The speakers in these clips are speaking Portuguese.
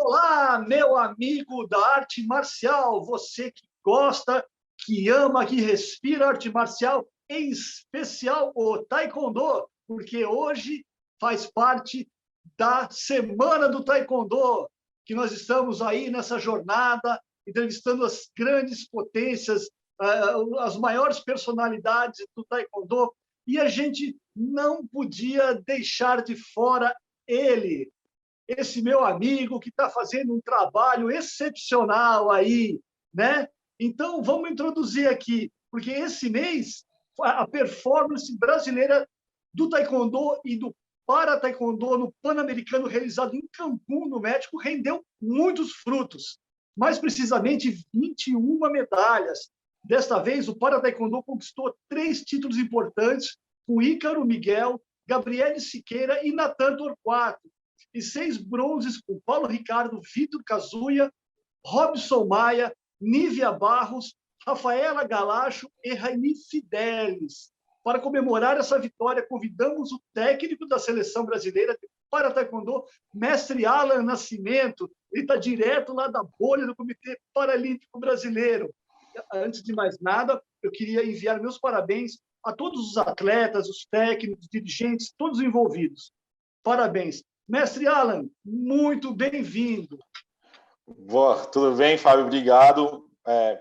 Olá, meu amigo da arte marcial, você que gosta, que ama, que respira arte marcial, em especial o Taekwondo, porque hoje faz parte da Semana do Taekwondo, que nós estamos aí nessa jornada, entrevistando as grandes potências, as maiores personalidades do Taekwondo, e a gente não podia deixar de fora ele, esse meu amigo que está fazendo um trabalho excepcional aí, né? Então, vamos introduzir aqui, porque esse mês a performance brasileira do Taekwondo e do Para-Taekwondo no Pan-Americano realizado em Cancún, no México, rendeu muitos frutos. Mais precisamente, 21 medalhas. Desta vez, o Para-Taekwondo conquistou 3 títulos importantes, com Ícaro Miguel, Gabriele Siqueira e Natan Torquato, e 6 bronzes com Paulo Ricardo, Vitor Kazuya, Robson Maia, Nívia Barros, Rafaela Galacho e Raini Fidelis. Para comemorar essa vitória, convidamos o técnico da seleção brasileira para Taekwondo, mestre Alan Nascimento. Ele está direto lá da bolha do Comitê Paralímpico Brasileiro. Antes de mais nada, eu queria enviar meus parabéns a todos os atletas, os técnicos, dirigentes, todos envolvidos. Parabéns. Mestre Alan, muito bem-vindo. Boa, tudo bem, Fábio? Obrigado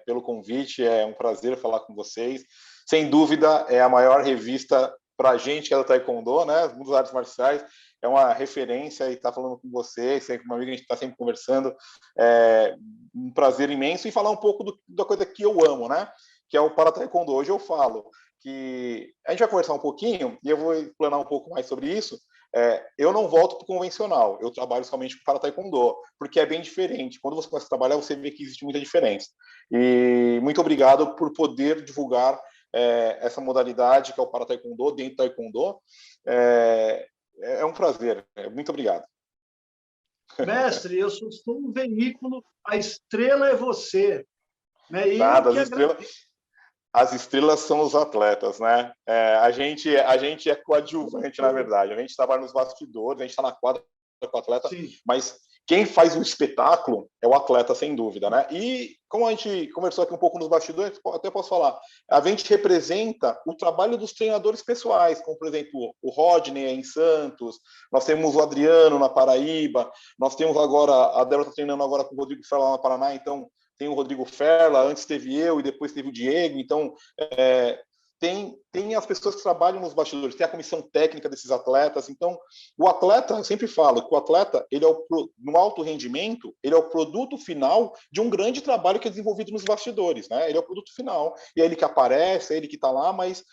pelo convite, é um prazer falar com vocês. Sem dúvida, é a maior revista para a gente que é do Taekwondo, né? Mundo das artes marciais, é uma referência e estar falando com vocês, sempre com uma amiga, a gente está sempre conversando, é um prazer imenso, e falar um pouco da coisa que eu amo, né? Que é o Para-Taekwondo. Hoje eu falo que a gente vai conversar um pouquinho, e eu vou explanar um pouco mais sobre isso. Eu não volto para o convencional, eu trabalho somente para Taekwondo, porque é bem diferente. Quando você começa a trabalhar, você vê que existe muita diferença. E muito obrigado por poder divulgar essa modalidade que é o Para Taekwondo dentro do Taekwondo. É um prazer, muito obrigado. Mestre, eu sou um veículo, a estrela é você. Né? Nada, as estrelas são os atletas, né? A gente é coadjuvante, na verdade. A gente trabalha nos bastidores, a gente está na quadra com o atleta, sim, mas quem faz o espetáculo é o atleta, sem dúvida, né? E como a gente conversou aqui um pouco nos bastidores, até posso falar, a gente representa o trabalho dos treinadores pessoais, como, por exemplo, o Rodney em Santos, nós temos o Adriano na Paraíba, nós temos agora, a Débora está treinando agora com o Rodrigo Ferla na Paraná, então tem o Rodrigo Ferla, antes teve eu e depois teve o Diego, então tem as pessoas que trabalham nos bastidores, tem a comissão técnica desses atletas. Então o atleta, eu sempre falo que o atleta, ele no alto rendimento, ele é o produto final de um grande trabalho que é desenvolvido nos bastidores, né? Ele é o produto final, e é ele que aparece, é ele que está lá, mas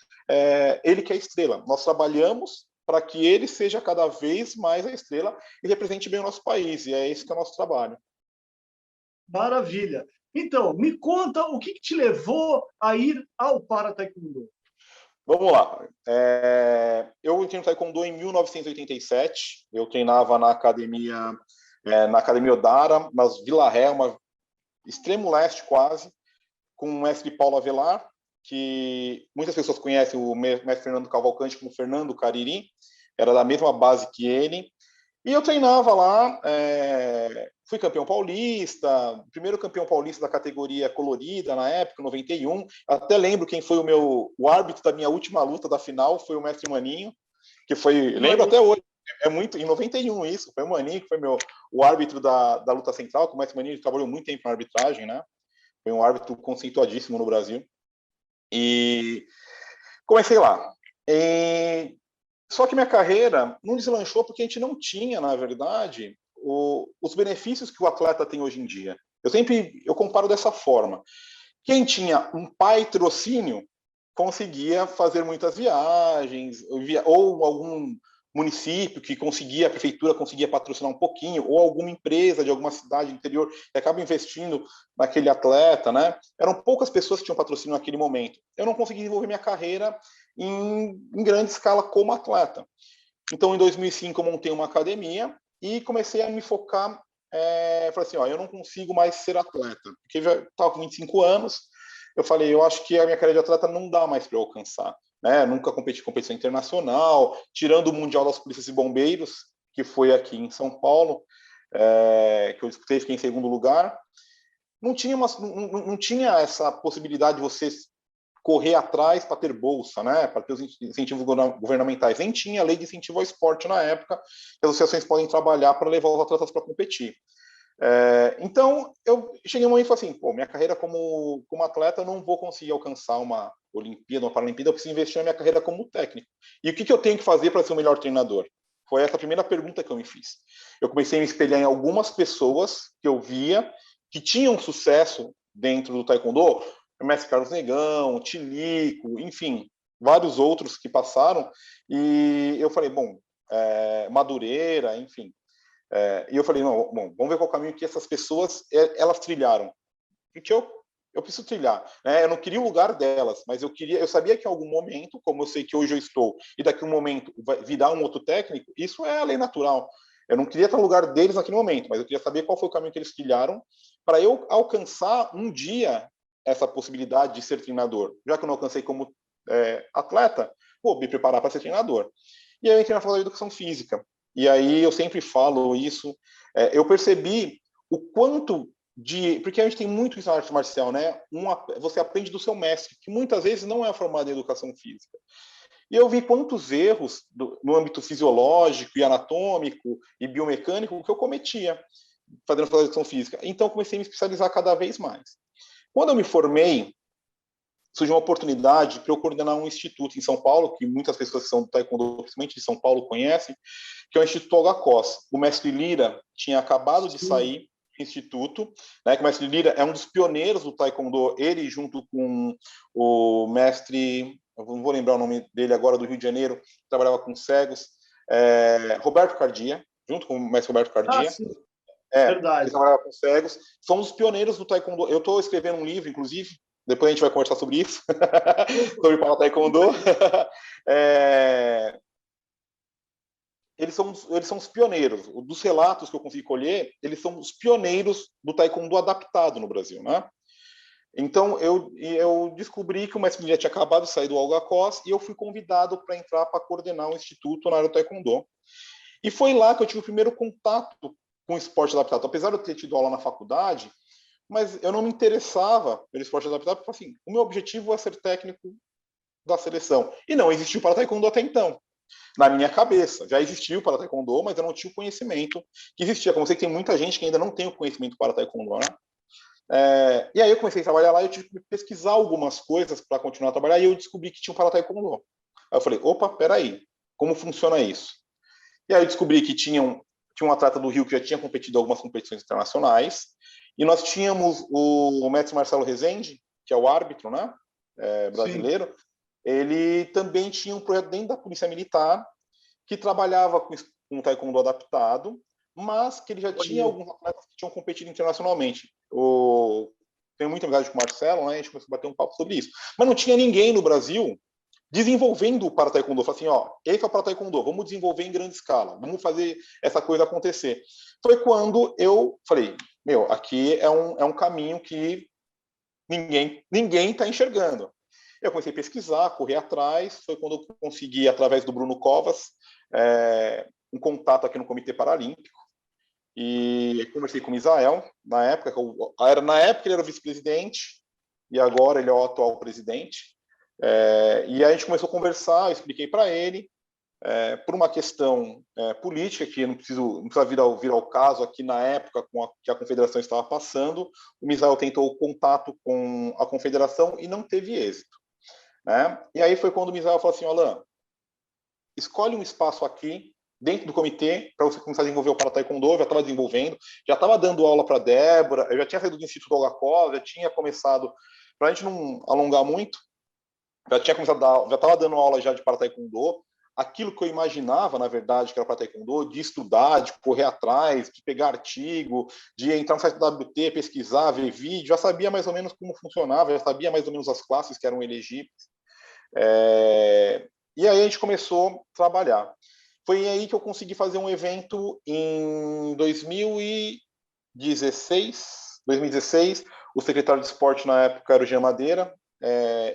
ele que é a estrela. Nós trabalhamos para que ele seja cada vez mais a estrela e represente bem o nosso país, e é esse que é o nosso trabalho. Maravilha. Então, me conta o que te levou a ir ao Para-Taekwondo. Vamos lá. Eu entrei no Taekwondo em 1987. Eu treinava na academia Odara, nas Vila Ré, uma extremo leste quase, com o mestre Paulo Avelar, que muitas pessoas conhecem o mestre Fernando Cavalcante como Fernando Cariri, era da mesma base que ele. E eu treinava lá, fui campeão paulista, primeiro campeão paulista da categoria colorida na época, 91. Até lembro quem foi o árbitro da minha última luta da final, foi o mestre Maninho, que foi, lembro até hoje, em 91 isso, foi o Maninho que foi o árbitro da luta central, que o mestre Maninho trabalhou muito tempo na arbitragem, né? Foi um árbitro conceituadíssimo no Brasil. E comecei lá. Só que minha carreira não deslanchou porque a gente não tinha, na verdade, os benefícios que o atleta tem hoje em dia. Eu comparo dessa forma. Quem tinha um patrocínio conseguia fazer muitas viagens, ou algum município que a prefeitura conseguia patrocinar um pouquinho, ou alguma empresa de alguma cidade do interior que acaba investindo naquele atleta, né? Eram poucas pessoas que tinham patrocínio naquele momento. Eu não consegui desenvolver minha carreira em grande escala como atleta. Então, em 2005, eu montei uma academia e comecei a me focar. Falei assim, eu não consigo mais ser atleta, porque eu já estava com 25 anos. Eu falei, eu acho que a minha carreira de atleta não dá mais para eu alcançar. Né? Nunca competi em competição internacional, tirando o Mundial das Polícias e Bombeiros, que foi aqui em São Paulo. que eu disputei, fiquei em segundo lugar. Não tinha essa possibilidade de você correr atrás para ter bolsa, né, para ter os incentivos governamentais. Nem tinha lei de incentivo ao esporte na época, que as associações podem trabalhar para levar os atletas para competir. Então, eu cheguei um momento e falei assim, minha carreira como atleta, eu não vou conseguir alcançar uma Olimpíada, uma Paralimpíada, eu preciso investir na minha carreira como técnico. E o que eu tenho que fazer para ser o melhor treinador? Foi essa a primeira pergunta que eu me fiz. Eu comecei a me espelhar em algumas pessoas que eu via que tinham sucesso dentro do taekwondo, o mestre Carlos Negão, Tilico, enfim, vários outros que passaram, e eu falei, Madureira, enfim. E eu falei, não, vamos ver qual o caminho que essas pessoas, elas trilharam. Porque eu preciso trilhar, né? Eu não queria o lugar delas, mas eu sabia que em algum momento, como eu sei que hoje eu estou, e daqui a um momento vai virar um outro técnico, isso é a lei natural. Eu não queria estar no lugar deles naquele momento, mas eu queria saber qual foi o caminho que eles trilharam para eu alcançar um dia essa possibilidade de ser treinador. Já que eu não alcancei como atleta, me preparar para ser treinador. E aí eu entrei na faculdade de educação física. E aí eu sempre falo isso. Eu percebi o quanto porque a gente tem muito isso na arte marcial, né? Você aprende do seu mestre, que muitas vezes não é formado em educação física. E eu vi quantos erros no âmbito fisiológico e anatômico e biomecânico que eu cometia fazendo educação física. Então eu comecei a me especializar cada vez mais. Quando eu me formei, surgiu uma oportunidade para eu coordenar um instituto em São Paulo, que muitas pessoas que são do taekwondo, principalmente de São Paulo, conhecem, que é o Instituto Olga Cos. O mestre Lira tinha acabado de sair do instituto, né, que o mestre Lira é um dos pioneiros do taekwondo, ele junto com o mestre, eu não vou lembrar o nome dele agora, do Rio de Janeiro, que trabalhava com cegos, Roberto Cardia, junto com o mestre Roberto Cardia. Sim. Verdade. Que trabalhava com cegos. Somos os pioneiros do taekwondo. Eu estou escrevendo um livro, inclusive, depois a gente vai conversar sobre isso, sobre o taekwondo. Eles são os pioneiros. Dos relatos que eu consegui colher, eles são os pioneiros do taekwondo adaptado no Brasil, né? Então, eu descobri que o mestre Lira tinha acabado de sair do Olga Cos e eu fui convidado para entrar para coordenar um instituto na área do taekwondo. E foi lá que eu tive o primeiro contato com o esporte adaptado. Apesar de eu ter tido aula na faculdade, mas eu não me interessava pelo esporte adaptado, porque assim, o meu objetivo é ser técnico da seleção. E não existiu para taekwondo até então. Na minha cabeça, já existiu para taekwondo, mas eu não tinha o conhecimento que existia. Como eu sei que tem muita gente que ainda não tem o conhecimento para taekwondo, né? E aí eu comecei a trabalhar lá e eu tive que pesquisar algumas coisas para continuar a trabalhar e eu descobri que tinha um para taekwondo. Aí eu falei, opa, peraí, como funciona isso? E aí eu descobri que tinha um atleta do Rio que já tinha competido em algumas competições internacionais, e nós tínhamos o mestre Marcelo Rezende, que é o árbitro, né, brasileiro. Sim. Ele também tinha um projeto dentro da Polícia Militar que trabalhava com o taekwondo adaptado, mas que ele já tinha alguns atletas que tinham competido internacionalmente. Tenho muita amizade com o Marcelo, né, a gente começou a bater um papo sobre isso. Mas não tinha ninguém no Brasil desenvolvendo o para taekwondo. Falei assim, esse é o para taekwondo, vamos desenvolver em grande escala, vamos fazer essa coisa acontecer. Foi quando eu falei, aqui é um caminho que ninguém está enxergando. Eu comecei a pesquisar, correr atrás, foi quando eu consegui, através do Bruno Covas, um contato aqui no Comitê Paralímpico, e conversei com o Misael, na época ele era o vice-presidente, e agora ele é o atual presidente. E aí a gente começou a conversar, eu expliquei para ele, por uma questão política, que não precisa vir ao caso aqui na época que a confederação estava passando, o Misael tentou o contato com a confederação e não teve êxito. Né? E aí foi quando o Misael falou assim, Alain, escolhe um espaço aqui, dentro do comitê, para você começar a desenvolver o para taekwondo. Eu já estava desenvolvendo, já estava dando aula para a Débora, eu já tinha saído do Instituto Olga Cos, já tinha começado, para a gente não alongar muito, já estava dando aula já de para taekwondo, aquilo que eu imaginava, na verdade, que era para taekwondo, de estudar, de correr atrás, de pegar artigo, de entrar no site do WT, pesquisar, ver vídeo, já sabia mais ou menos como funcionava, já sabia mais ou menos as classes que eram elegíveis. E aí a gente começou a trabalhar. Foi aí que eu consegui fazer um evento em 2016. O secretário de esporte na época era o Jean Madeira,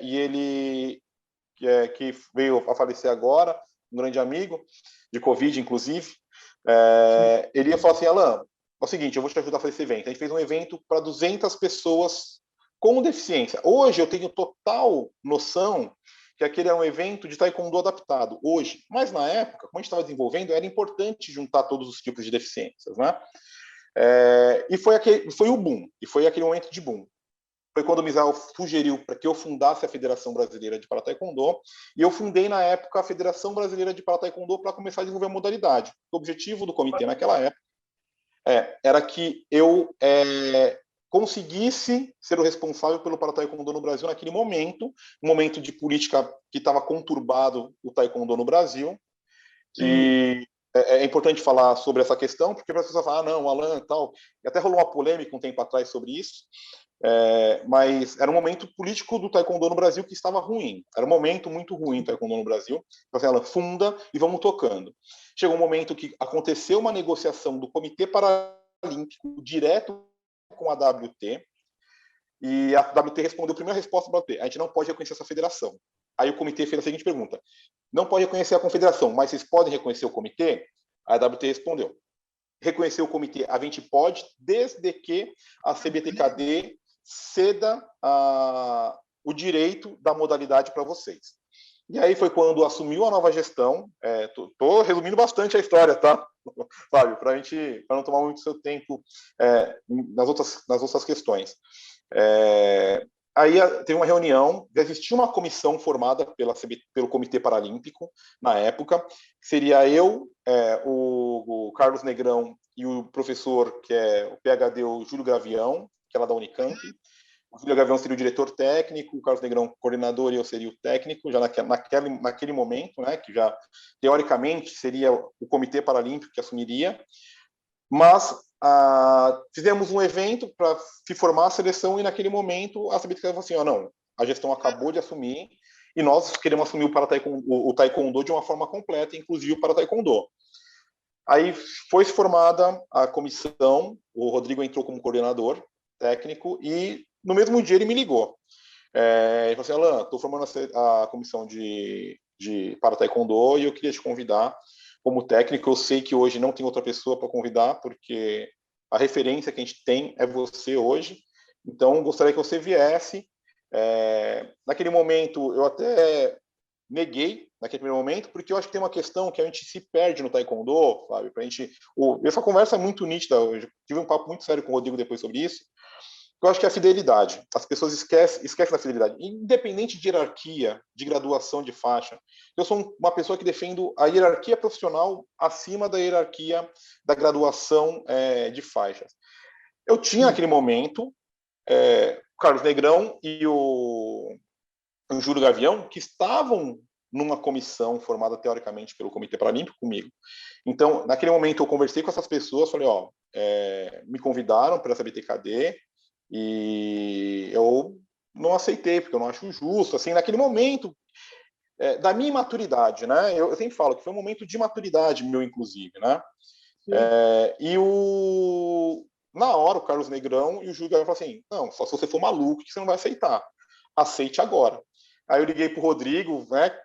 e ele, que veio a falecer agora, um grande amigo, de Covid, inclusive, ele ia falar assim, Alain, é o seguinte, eu vou te ajudar a fazer esse evento. A gente fez um evento para 200 pessoas com deficiência. Hoje eu tenho total noção que aquele é um evento de taekwondo adaptado, hoje. Mas na época, como a gente estava desenvolvendo, era importante juntar todos os tipos de deficiências, né? E foi o boom, e foi aquele momento de boom. Foi quando o Misael sugeriu para que eu fundasse a Federação Brasileira de Para-Taekwondo, e eu fundei, na época, a Federação Brasileira de Para-Taekwondo para começar a desenvolver a modalidade. O objetivo do comitê naquela época era que eu conseguisse ser o responsável pelo Para-Taekwondo no Brasil naquele momento, um momento de política que estava conturbado o Taekwondo no Brasil. Sim. E é importante falar sobre essa questão, porque as pessoas falam, não, o Alan e tal, e até rolou uma polêmica um tempo atrás sobre isso, mas era um momento político do Taekwondo no Brasil que estava ruim. Era um momento muito ruim do Taekwondo no Brasil. Então, assim, ela funda e vamos tocando. Chegou um momento que aconteceu uma negociação do Comitê Paralímpico direto com a WT, e a WT respondeu a primeira resposta da WT: a gente não pode reconhecer essa federação. Aí o comitê fez a seguinte pergunta: não pode reconhecer a confederação, mas vocês podem reconhecer o comitê? A WT respondeu: reconhecer o comitê a gente pode, desde que a CBTKD ceda o direito da modalidade para vocês. E aí foi quando assumiu a nova gestão. Estou resumindo bastante a história, tá, Fábio, para não tomar muito seu tempo nas outras questões. Aí teve uma reunião, já existia uma comissão formada pelo Comitê Paralímpico na época, seria eu, o Carlos Negrão e o professor, que é o PhD, o Júlio Gavião, que é lá da Unicamp. O Júlio Gavião seria o diretor técnico, o Carlos Negrão coordenador e eu seria o técnico, já naquele momento, né, que já, teoricamente, seria o Comitê Paralímpico que assumiria. Mas fizemos um evento para se formar a seleção e, naquele momento, a CBT falou assim, não, a gestão acabou de assumir e nós queremos assumir o taekwondo de uma forma completa, inclusive o para-taekwondo. Aí foi formada a comissão, o Rodrigo entrou como coordenador técnico e, no mesmo dia, ele me ligou. Ele falou assim, Alan, estou formando a comissão de para-taekwondo e eu queria te convidar como técnico. Eu sei que hoje não tem outra pessoa para convidar, porque a referência que a gente tem é você hoje. Então, gostaria que você viesse. Naquele momento, eu até neguei, naquele primeiro momento, porque eu acho que tem uma questão que a gente se perde no taekwondo, Fábio. Essa conversa é muito nítida. Eu tive um papo muito sério com o Rodrigo depois sobre isso. Eu acho que é a fidelidade. As pessoas esquecem da fidelidade. Independente de hierarquia, de graduação de faixa. Eu sou uma pessoa que defendo a hierarquia profissional acima da hierarquia da graduação de faixas. Eu tinha, naquele momento, o Carlos Negrão e o Júlio Gavião, que estavam numa comissão formada, teoricamente, pelo Comitê Paralímpico comigo. Então, naquele momento, eu conversei com essas pessoas, falei, me convidaram para essa BTKD, e eu não aceitei, porque eu não acho justo, assim, naquele momento, da minha imaturidade, né? Eu sempre falo que foi um momento de maturidade meu, inclusive, né? Na hora, o Carlos Negrão e o Júlio falaram assim, não, só se você for maluco que você não vai aceitar. Aceite agora. Aí eu liguei pro Rodrigo, né?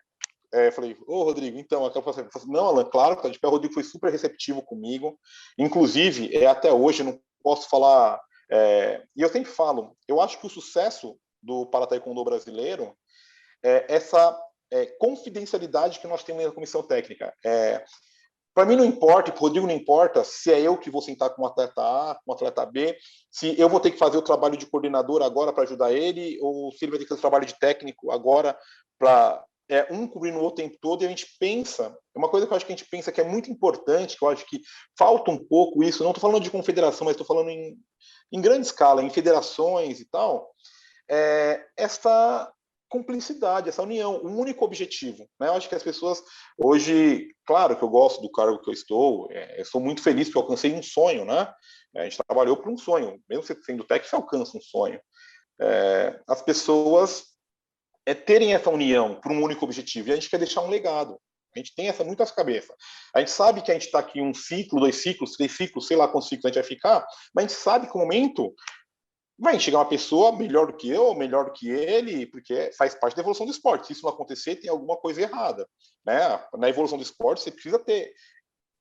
Falei, Rodrigo, então, eu falei assim, não, Alan, claro, tá de pé. O Rodrigo foi super receptivo comigo, inclusive, até hoje, eu não posso falar. E eu sempre falo, eu acho que o sucesso do para-taekwondo brasileiro é essa confidencialidade que nós temos na comissão técnica. Para mim não importa, para o Rodrigo não importa se é eu que vou sentar com o atleta A, com o atleta B, se eu vou ter que fazer o trabalho de coordenador agora para ajudar ele, ou se ele vai ter que fazer o trabalho de técnico agora para um cobrindo o outro o tempo todo. E a gente pensa, uma coisa que eu acho que a gente pensa que é muito importante, que eu acho que falta um pouco isso, não estou falando de confederação, mas estou falando em grande escala, em federações e tal, essa cumplicidade, essa união, um único objetivo, né? Eu acho que as pessoas hoje, claro que eu gosto do cargo que eu estou, eu sou muito feliz porque eu alcancei um sonho, né? A gente trabalhou por um sonho, mesmo você sendo técnico, você alcança um sonho. As pessoas terem essa união por um único objetivo, e a gente quer deixar um legado. A gente tem essa muito na cabeça. A gente sabe que a gente está aqui 1 ciclo, 2 ciclos, 3 ciclos, sei lá quantos ciclos a gente vai ficar, mas a gente sabe que o momento vai chegar uma pessoa melhor do que eu, ou melhor do que ele, porque faz parte da evolução do esporte. Se isso não acontecer, tem alguma coisa errada, né? Na evolução do esporte, você precisa ter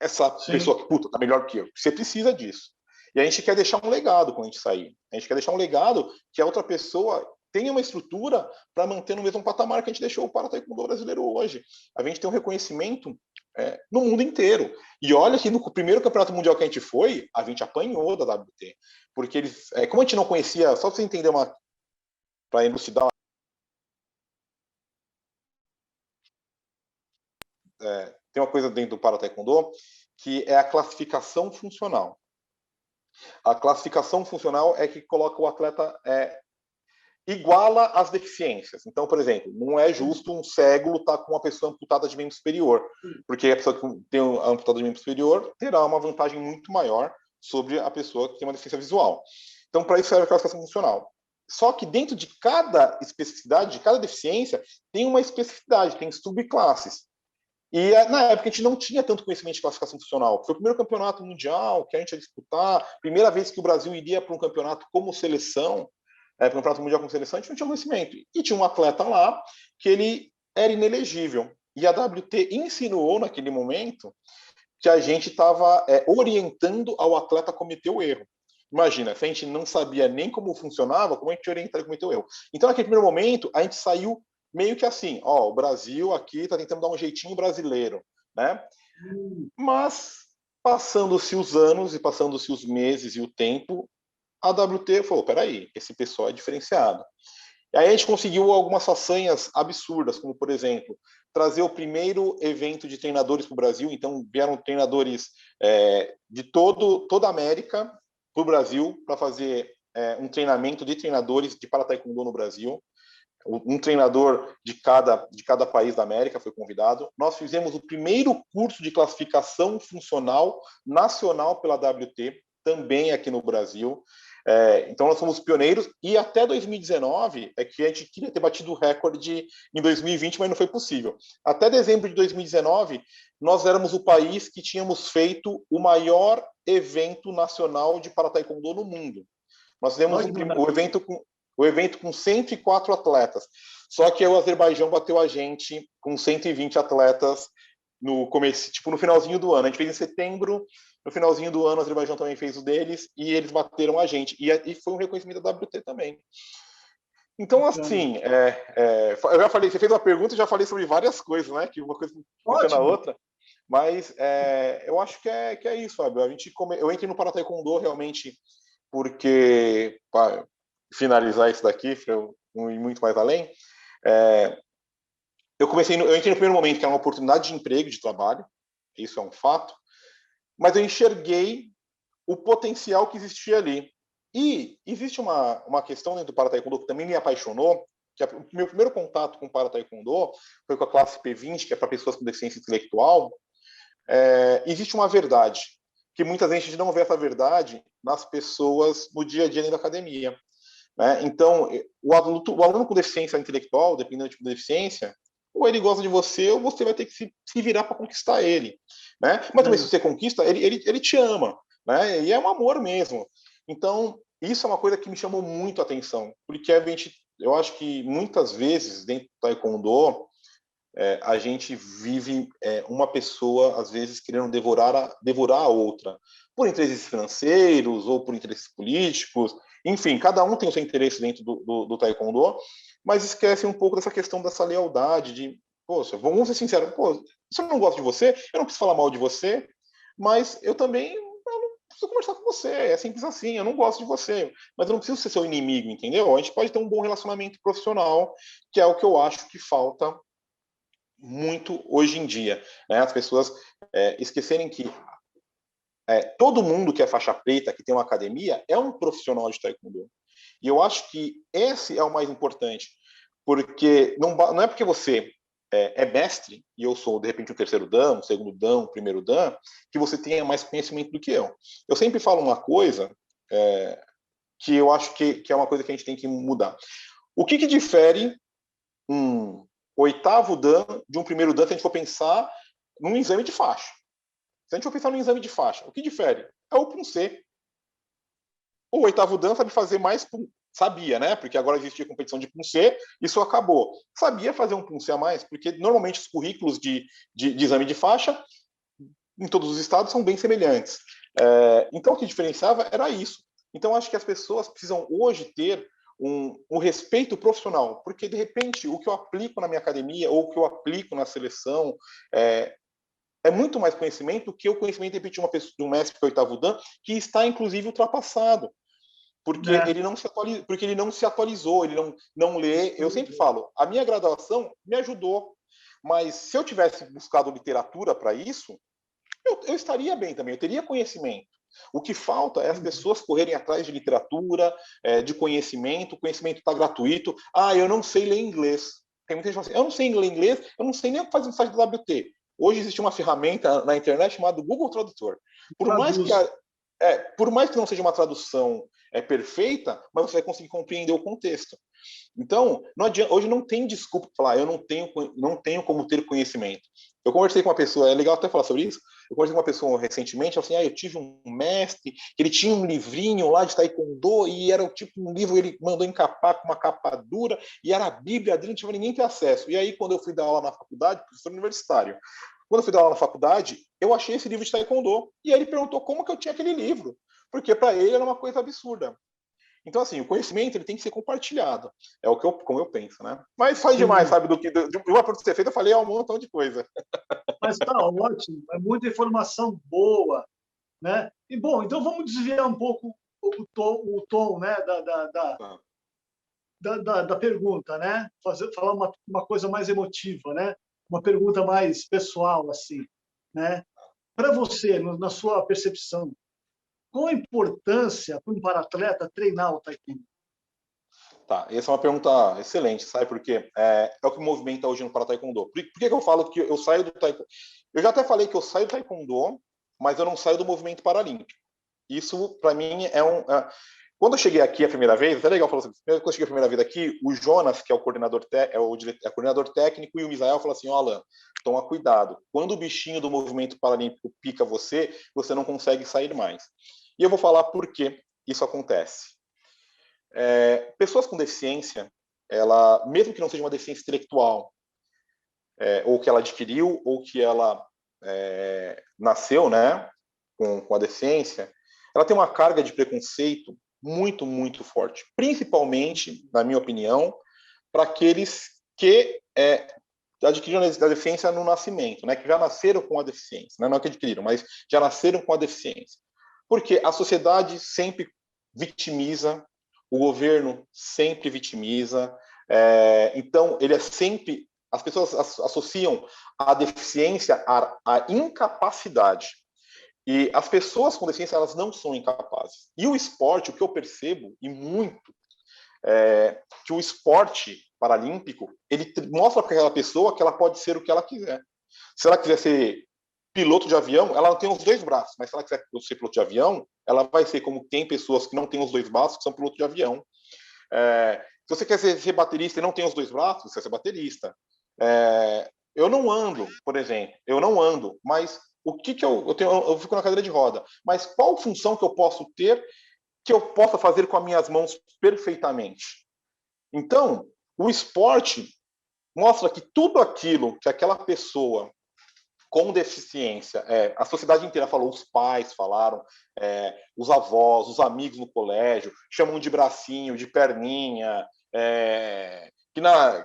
essa pessoa que, está melhor do que eu. Você precisa disso. E a gente quer deixar um legado quando a gente sair. A gente quer deixar um legado que a outra pessoa tenha uma estrutura para manter no mesmo patamar que a gente deixou o para-taekwondo brasileiro hoje. A gente tem um reconhecimento no mundo inteiro. E olha que no primeiro campeonato mundial que a gente foi, a gente apanhou da WT. Porque eles, como a gente não conhecia, só para você entender para elucidar, tem uma coisa dentro do para-taekwondo que é a classificação funcional. A classificação funcional é que coloca o atleta iguala as deficiências. Então, por exemplo, não é justo um cego lutar com uma pessoa amputada de membro superior, porque a pessoa que tem a amputada de membro superior terá uma vantagem muito maior sobre a pessoa que tem uma deficiência visual. Então, para isso serve a classificação funcional. Só que dentro de cada especificidade, de cada deficiência, tem uma especificidade, tem subclasses. E na época a gente não tinha tanto conhecimento de classificação funcional. Foi o primeiro campeonato mundial que a gente ia disputar, primeira vez que o Brasil iria para um campeonato como seleção, para um campeonato mundial como seleção, a gente não tinha conhecimento. E tinha um atleta lá que ele era inelegível. E a WT insinuou naquele momento que a gente estava orientando ao atleta a cometer o erro. Imagina, se a gente não sabia nem como funcionava, como a gente orientaria a cometer o erro? Então, naquele primeiro momento, a gente saiu meio que assim, o Brasil aqui está tentando dar um jeitinho brasileiro, né? Mas, passando-se os anos e passando-se os meses e o tempo, a WT falou, peraí, esse pessoal é diferenciado. E aí a gente conseguiu algumas façanhas absurdas, como, por exemplo, trazer o primeiro evento de treinadores para o Brasil. Então, vieram treinadores de toda a América para o Brasil para fazer um treinamento de treinadores de para-taekwondo no Brasil. Um treinador de cada país da América foi convidado. Nós fizemos o primeiro curso de classificação funcional nacional pela WT, também aqui no Brasil. Então, nós fomos pioneiros, e até 2019 é que a gente queria ter batido o recorde em 2020, mas não foi possível. Até dezembro de 2019, nós éramos o país que tínhamos feito o maior evento nacional de para-taekwondo no mundo. Nós fizemos o evento com 104 atletas. Só que o Azerbaijão bateu a gente com 120 atletas no começo, no finalzinho do ano. A gente fez em setembro, no finalzinho do ano, o Azerbaijão também fez o deles, e eles bateram a gente. E foi um reconhecimento da WT também. Então, assim, eu já falei, você fez uma pergunta e já falei sobre várias coisas, né? Que uma coisa puxa na outra. Mas eu acho que é isso, Fábio. Eu entrei no para-taekwondo realmente porque, para finalizar isso daqui, para eu não ir muito mais além, eu entrei no primeiro momento que era uma oportunidade de emprego, de trabalho, isso é um fato, mas eu enxerguei o potencial que existia ali. E existe uma questão dentro do para-taekwondo que também me apaixonou, que o meu primeiro contato com o para-taekwondo foi com a classe P20, que é para pessoas com deficiência intelectual. Existe uma verdade, que muitas vezes a gente não vê essa verdade nas pessoas no dia a dia dentro da academia. Né? Então, o aluno com deficiência intelectual, dependendo do tipo de deficiência, ou ele gosta de você, ou você vai ter que se virar para conquistar ele. Né? Mas também, se você conquista, ele te ama. Né? E é um amor mesmo. Então, isso é uma coisa que me chamou muito a atenção, porque eu acho que muitas vezes, dentro do taekwondo, a gente vive uma pessoa, às vezes, querendo devorar a outra, por interesses financeiros ou por interesses políticos. Enfim, cada um tem o seu interesse dentro do taekwondo, mas esquece um pouco dessa questão dessa lealdade, de, poxa, vamos ser sinceros, se eu não gosto de você, eu não preciso falar mal de você, mas eu também não preciso conversar com você, é simples assim, eu não gosto de você, mas eu não preciso ser seu inimigo, entendeu? A gente pode ter um bom relacionamento profissional, que é o que eu acho que falta muito hoje em dia, né? As pessoas esquecerem que todo mundo que é faixa preta, que tem uma academia, é um profissional de taekwondo. E eu acho que esse é o mais importante, porque não é porque você é mestre, e eu sou, de repente, o terceiro dan, o segundo dan, o primeiro dan, que você tenha mais conhecimento do que eu. Eu sempre falo uma coisa que eu acho que é uma coisa que a gente tem que mudar. O que difere um oitavo dan de um primeiro dan, se a gente for pensar num exame de faixa? Se a gente for pensar num exame de faixa, o que difere? É o Punce. O oitavo dan sabe fazer mais sabia, né? Porque agora existia competição de Punce, isso acabou. Sabia fazer um Punce a mais, porque normalmente os currículos de exame de faixa em todos os estados são bem semelhantes. Então, o que diferenciava era isso. Então, acho que as pessoas precisam hoje ter um respeito profissional, porque, de repente, o que eu aplico na minha academia ou o que eu aplico na seleção é muito mais conhecimento do que o conhecimento, de repente, de um mestre que é o oitavo Dan, que está, inclusive, ultrapassado, porque ele não se atualizou, ele não lê. Eu sempre falo, a minha graduação me ajudou, mas se eu tivesse buscado literatura para isso, eu estaria bem também, eu teria conhecimento. O que falta é as pessoas correrem atrás de literatura, de conhecimento. O conhecimento está gratuito. Eu não sei ler inglês. Tem muita gente que fala assim, eu não sei ler inglês, eu não sei nem o que faz um site do WT. Hoje existe uma ferramenta na internet chamada Google Tradutor. Por mais que não seja uma tradução perfeita, mas você vai conseguir compreender o contexto. Então, não adianta, hoje não tem desculpa para falar, eu não tenho como ter conhecimento. Eu conversei com uma pessoa, é legal até falar sobre isso, eu conversei com uma pessoa recentemente, ela falou assim, eu tive um mestre, ele tinha um livrinho lá de Taekwondo, e era o tipo um livro, ele mandou encapar com uma capa dura, e era a Bíblia dele, não tinha ninguém ter acesso. E aí, quando eu fui dar aula na faculdade, professor universitário, quando eu fui dar aula na faculdade, eu achei esse livro de Taekwondo, e aí ele perguntou como que eu tinha aquele livro, porque para ele era uma coisa absurda. Então, assim, o conhecimento ele tem que ser compartilhado. É como eu penso, né? Mas faz demais, sabe, do que de uma pergunta ser feita, eu falei um montão de coisa. Mas está ótimo, é muita informação boa, né? E, bom, então vamos desviar um pouco o tom, né, da pergunta, né? Falar uma coisa mais emotiva, né? Uma pergunta mais pessoal, assim, né? Para você, na sua percepção, qual a importância para um paratleta treinar o taekwondo? Tá, essa é uma pergunta excelente, sabe? Porque é o que movimenta hoje no para taekwondo. Por que eu falo que eu saio do taekwondo? Eu já até falei que eu saio do taekwondo, mas eu não saio do movimento paralímpico. Isso, para mim, Quando eu cheguei aqui a primeira vez, é legal falar assim, quando eu cheguei a primeira vez aqui, o Jonas, que é o coordenador, coordenador técnico, e o Misael falou assim, Alan, toma cuidado. Quando o bichinho do movimento paralímpico pica você não consegue sair mais. E eu vou falar por que isso acontece. Pessoas com deficiência, ela, mesmo que não seja uma deficiência intelectual, ou que ela adquiriu, ou que ela nasceu, né, com a deficiência, ela tem uma carga de preconceito muito, muito forte. Principalmente, na minha opinião, para aqueles que adquiriram a deficiência no nascimento, né, que já nasceram com a deficiência, né, não que adquiriram, mas já nasceram com a deficiência. Porque a sociedade sempre vitimiza, o governo sempre vitimiza, então ele é sempre... As pessoas associam a deficiência à incapacidade. E as pessoas com deficiência, elas não são incapazes. E o esporte, o que eu percebo, e muito, que o esporte paralímpico, ele mostra para aquela pessoa que ela pode ser o que ela quiser. Se ela quiser ser piloto de avião, ela não tem os dois braços, mas se ela quiser ser piloto de avião, ela vai ser como tem pessoas que não têm os dois braços, que são piloto de avião. Se você quer ser baterista e não tem os dois braços, você vai ser baterista. Eu não ando, por exemplo, mas o que eu fico na cadeira de roda, mas qual função que eu posso ter que eu possa fazer com as minhas mãos perfeitamente? Então, o esporte mostra que tudo aquilo que aquela pessoa com deficiência, a sociedade inteira falou, os pais falaram, os avós, os amigos no colégio, chamam de bracinho, de perninha,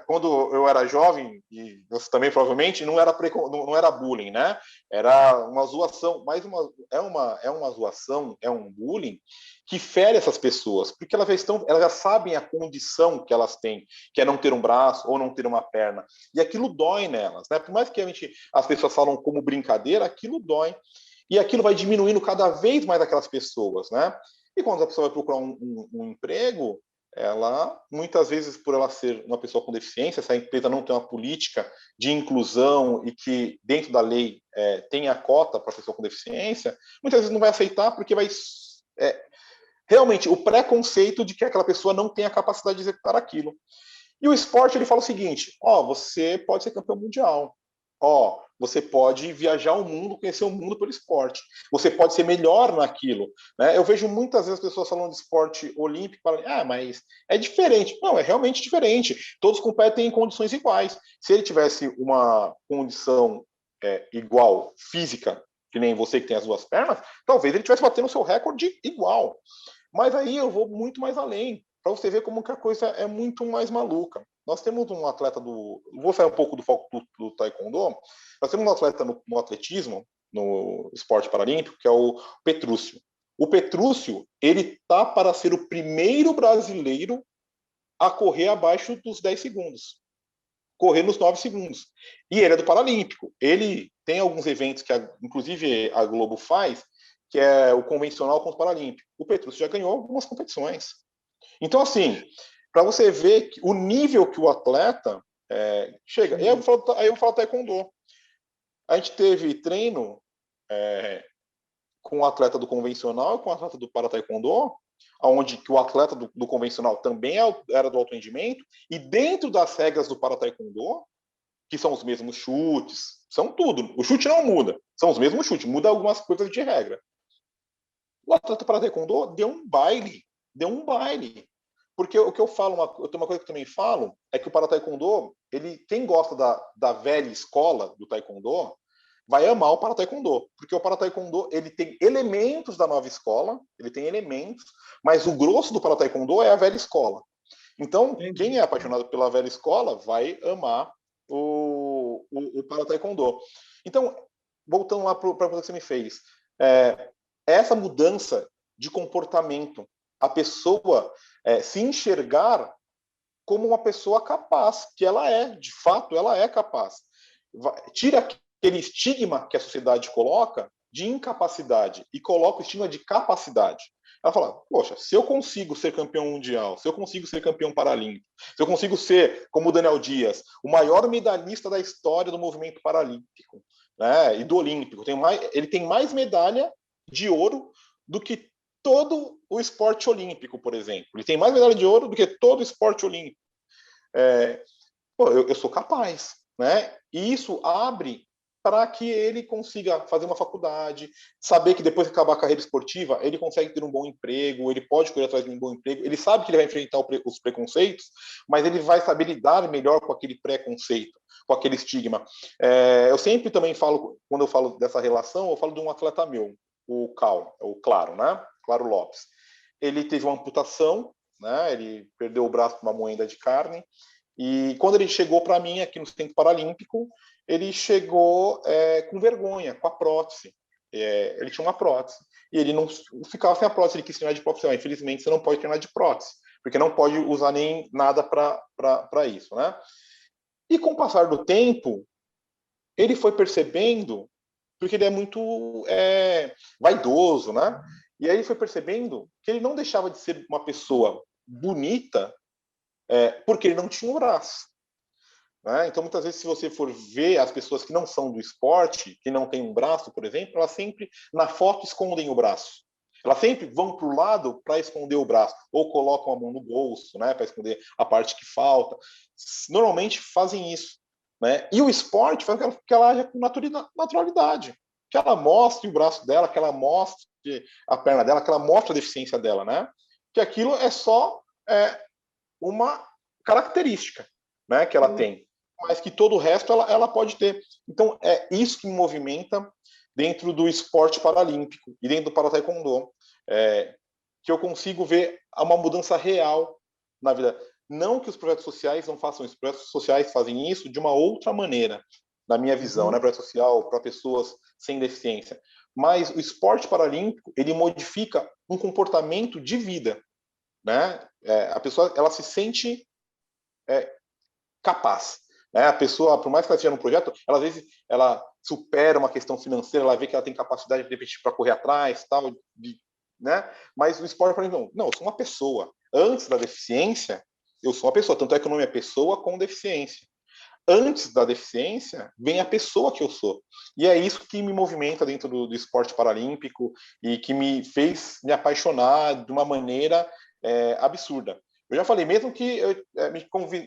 quando eu era jovem, e você também provavelmente, não era bullying, né? Era uma zoação, mas é uma zoação, é um bullying que fere essas pessoas, porque elas já sabem a condição que elas têm, que é não ter um braço ou não ter uma perna, e aquilo dói nelas, né? Por mais que as pessoas falam como brincadeira, aquilo dói, e aquilo vai diminuindo cada vez mais aquelas pessoas, né? E quando a pessoa vai procurar um emprego, ela, muitas vezes, por ela ser uma pessoa com deficiência, essa empresa não tem uma política de inclusão e que, dentro da lei, tenha cota para a pessoa com deficiência, muitas vezes não vai aceitar porque vai... realmente, o preconceito de que aquela pessoa não tem a capacidade de executar aquilo. E o esporte, ele fala o seguinte, você pode ser campeão mundial, você pode viajar o mundo, conhecer o mundo pelo esporte. Você pode ser melhor naquilo, né? Eu vejo muitas vezes pessoas falando de esporte olímpico, falando, mas é diferente. Não, é realmente diferente. Todos competem em condições iguais. Se ele tivesse uma condição igual, física, que nem você que tem as duas pernas, talvez ele estivesse batendo o seu recorde igual. Mas aí eu vou muito mais além, para você ver como que a coisa é muito mais maluca. Nós temos um atleta vou sair um pouco do foco do taekwondo. Nós temos um atleta no atletismo, no esporte paralímpico, que é o Petrúcio. O Petrúcio, ele tá para ser o primeiro brasileiro a correr abaixo dos 10 segundos. Correr nos 9 segundos. E ele é do Paralímpico. Ele tem alguns eventos que, inclusive, a Globo faz, que é o convencional contra o Paralímpico. O Petrúcio já ganhou algumas competições. Então, assim, para você ver o nível que o atleta chega. Aí eu vou falar taekwondo. A gente teve treino com o atleta do convencional e com o atleta do para-taekwondo, onde que o atleta do convencional também era do alto rendimento, e dentro das regras do para-taekwondo, que são os mesmos chutes, são tudo. O chute não muda, são os mesmos chutes, muda algumas coisas de regra. O atleta para-taekwondo deu um baile. Porque o que eu falo, eu tenho uma coisa que eu também falo, é que o para-taekwondo, quem gosta da velha escola do taekwondo, vai amar o para-taekwondo, porque o para-taekwondo ele tem elementos da nova escola, ele tem elementos, mas o grosso do para-taekwondo é a velha escola. Então, quem é apaixonado pela velha escola vai amar o para-taekwondo. Então, voltando lá para a pergunta que você me fez, essa mudança de comportamento, a pessoa se enxergar como uma pessoa capaz, que ela é, de fato, ela é capaz. Tira aquele estigma que a sociedade coloca de incapacidade e coloca o estigma de capacidade. Ela fala, poxa, se eu consigo ser campeão mundial, se eu consigo ser campeão paralímpico, se eu consigo ser, como o Daniel Dias, o maior medalhista da história do movimento paralímpico, né, e do olímpico, ele tem mais medalha de ouro do que todo o esporte olímpico, por exemplo. Ele tem mais medalha de ouro do que todo o esporte olímpico. Eu sou capaz, né? E isso abre para que ele consiga fazer uma faculdade, saber que depois que acabar a carreira esportiva, ele consegue ter um bom emprego, ele pode correr atrás de um bom emprego, ele sabe que ele vai enfrentar os preconceitos, mas ele vai saber lidar melhor com aquele preconceito, com aquele estigma. Eu sempre também falo, quando eu falo dessa relação, eu falo de um atleta meu, o Claro, né? Claro Lopes. Ele teve uma amputação, né? Ele perdeu o braço com uma moenda de carne, e quando ele chegou para mim aqui no Centro Paralímpico, ele chegou com vergonha, com a prótese. Ele tinha uma prótese. E ele não ficava sem a prótese, ele quis treinar de prótese. Infelizmente, você não pode treinar de prótese, porque não pode usar nem nada para isso, né? E com o passar do tempo, ele foi percebendo, porque ele é muito vaidoso, né? E aí ele foi percebendo que ele não deixava de ser uma pessoa bonita porque ele não tinha um braço. Né? Então, muitas vezes, se você for ver as pessoas que não são do esporte, que não têm um braço, por exemplo, elas sempre, na foto, escondem o braço. Elas sempre vão para o lado para esconder o braço, ou colocam a mão no bolso, né, para esconder a parte que falta. Normalmente fazem isso. Né? E o esporte faz com que ela haja com naturalidade. Que ela mostre o braço dela, que ela mostre a perna dela, que ela mostre a deficiência dela. Né? Que aquilo é só uma característica, né, que ela tem, mas que todo o resto ela pode ter. Então, é isso que me movimenta dentro do esporte paralímpico e dentro do para-taekwondo, que eu consigo ver uma mudança real na vida. Não que os projetos sociais não façam isso, os projetos sociais fazem isso de uma outra maneira, na minha visão, né, projeto social para pessoas sem deficiência. Mas o esporte paralímpico, ele modifica um comportamento de vida. Né? A pessoa ela se sente capaz. Né? A pessoa, por mais que ela esteja no projeto, ela, às vezes ela supera uma questão financeira, ela vê que ela tem capacidade de para correr atrás, tal, né? Mas o esporte para mim não, eu sou uma pessoa. Antes da deficiência, eu sou uma pessoa. Tanto é que o nome é pessoa com deficiência. Antes da deficiência, vem a pessoa que eu sou. E é isso que me movimenta dentro do esporte paralímpico e que me fez me apaixonar de uma maneira absurda. Eu já falei, mesmo que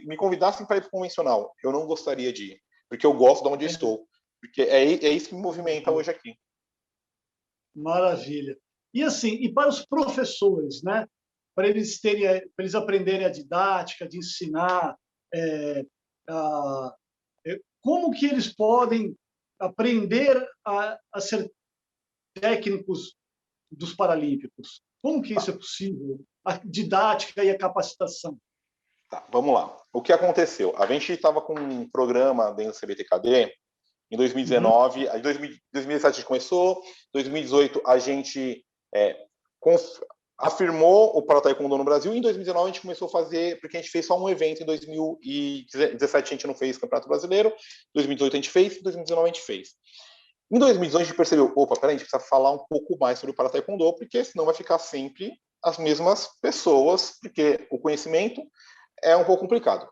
me convidassem para ir para o convencional, eu não gostaria de ir, porque eu gosto de onde eu estou. Porque é isso que me movimenta hoje aqui. Maravilha. E assim, e para os professores, né? Para eles aprenderem a didática, de ensinar, como que eles podem aprender a ser técnicos dos paralímpicos? Como que isso é possível? A didática e a capacitação. Tá, vamos lá. O que aconteceu? A gente estava com um programa dentro do CBTKD em 2019, em 2017 a gente começou, 2018 a gente afirmou o Para Taekwondo no Brasil, e em 2019 a gente começou a fazer, porque a gente fez só um evento, em 2017 a gente não fez Campeonato Brasileiro, 2018 a gente fez, em 2019 a gente fez. Em 2018 a gente percebeu, opa, peraí, a gente precisa falar um pouco mais sobre o Para Taekwondo, porque senão vai ficar sempre as mesmas pessoas, porque o conhecimento é um pouco complicado.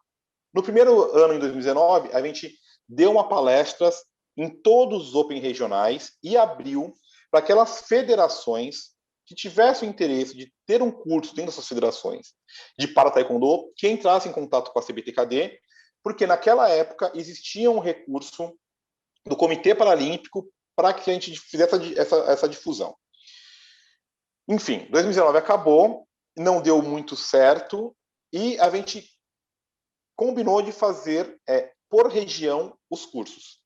No primeiro ano, em 2019, a gente deu uma palestra em todos os Open regionais e abriu para aquelas federações que tivessem o interesse de ter um curso dentro dessas federações de Para Taekwondo, que entrassem em contato com a CBTKD, porque naquela época existia um recurso do Comitê Paralímpico para que a gente fizesse essa difusão. Enfim, 2019 acabou, não deu muito certo, e a gente combinou de fazer por região os cursos.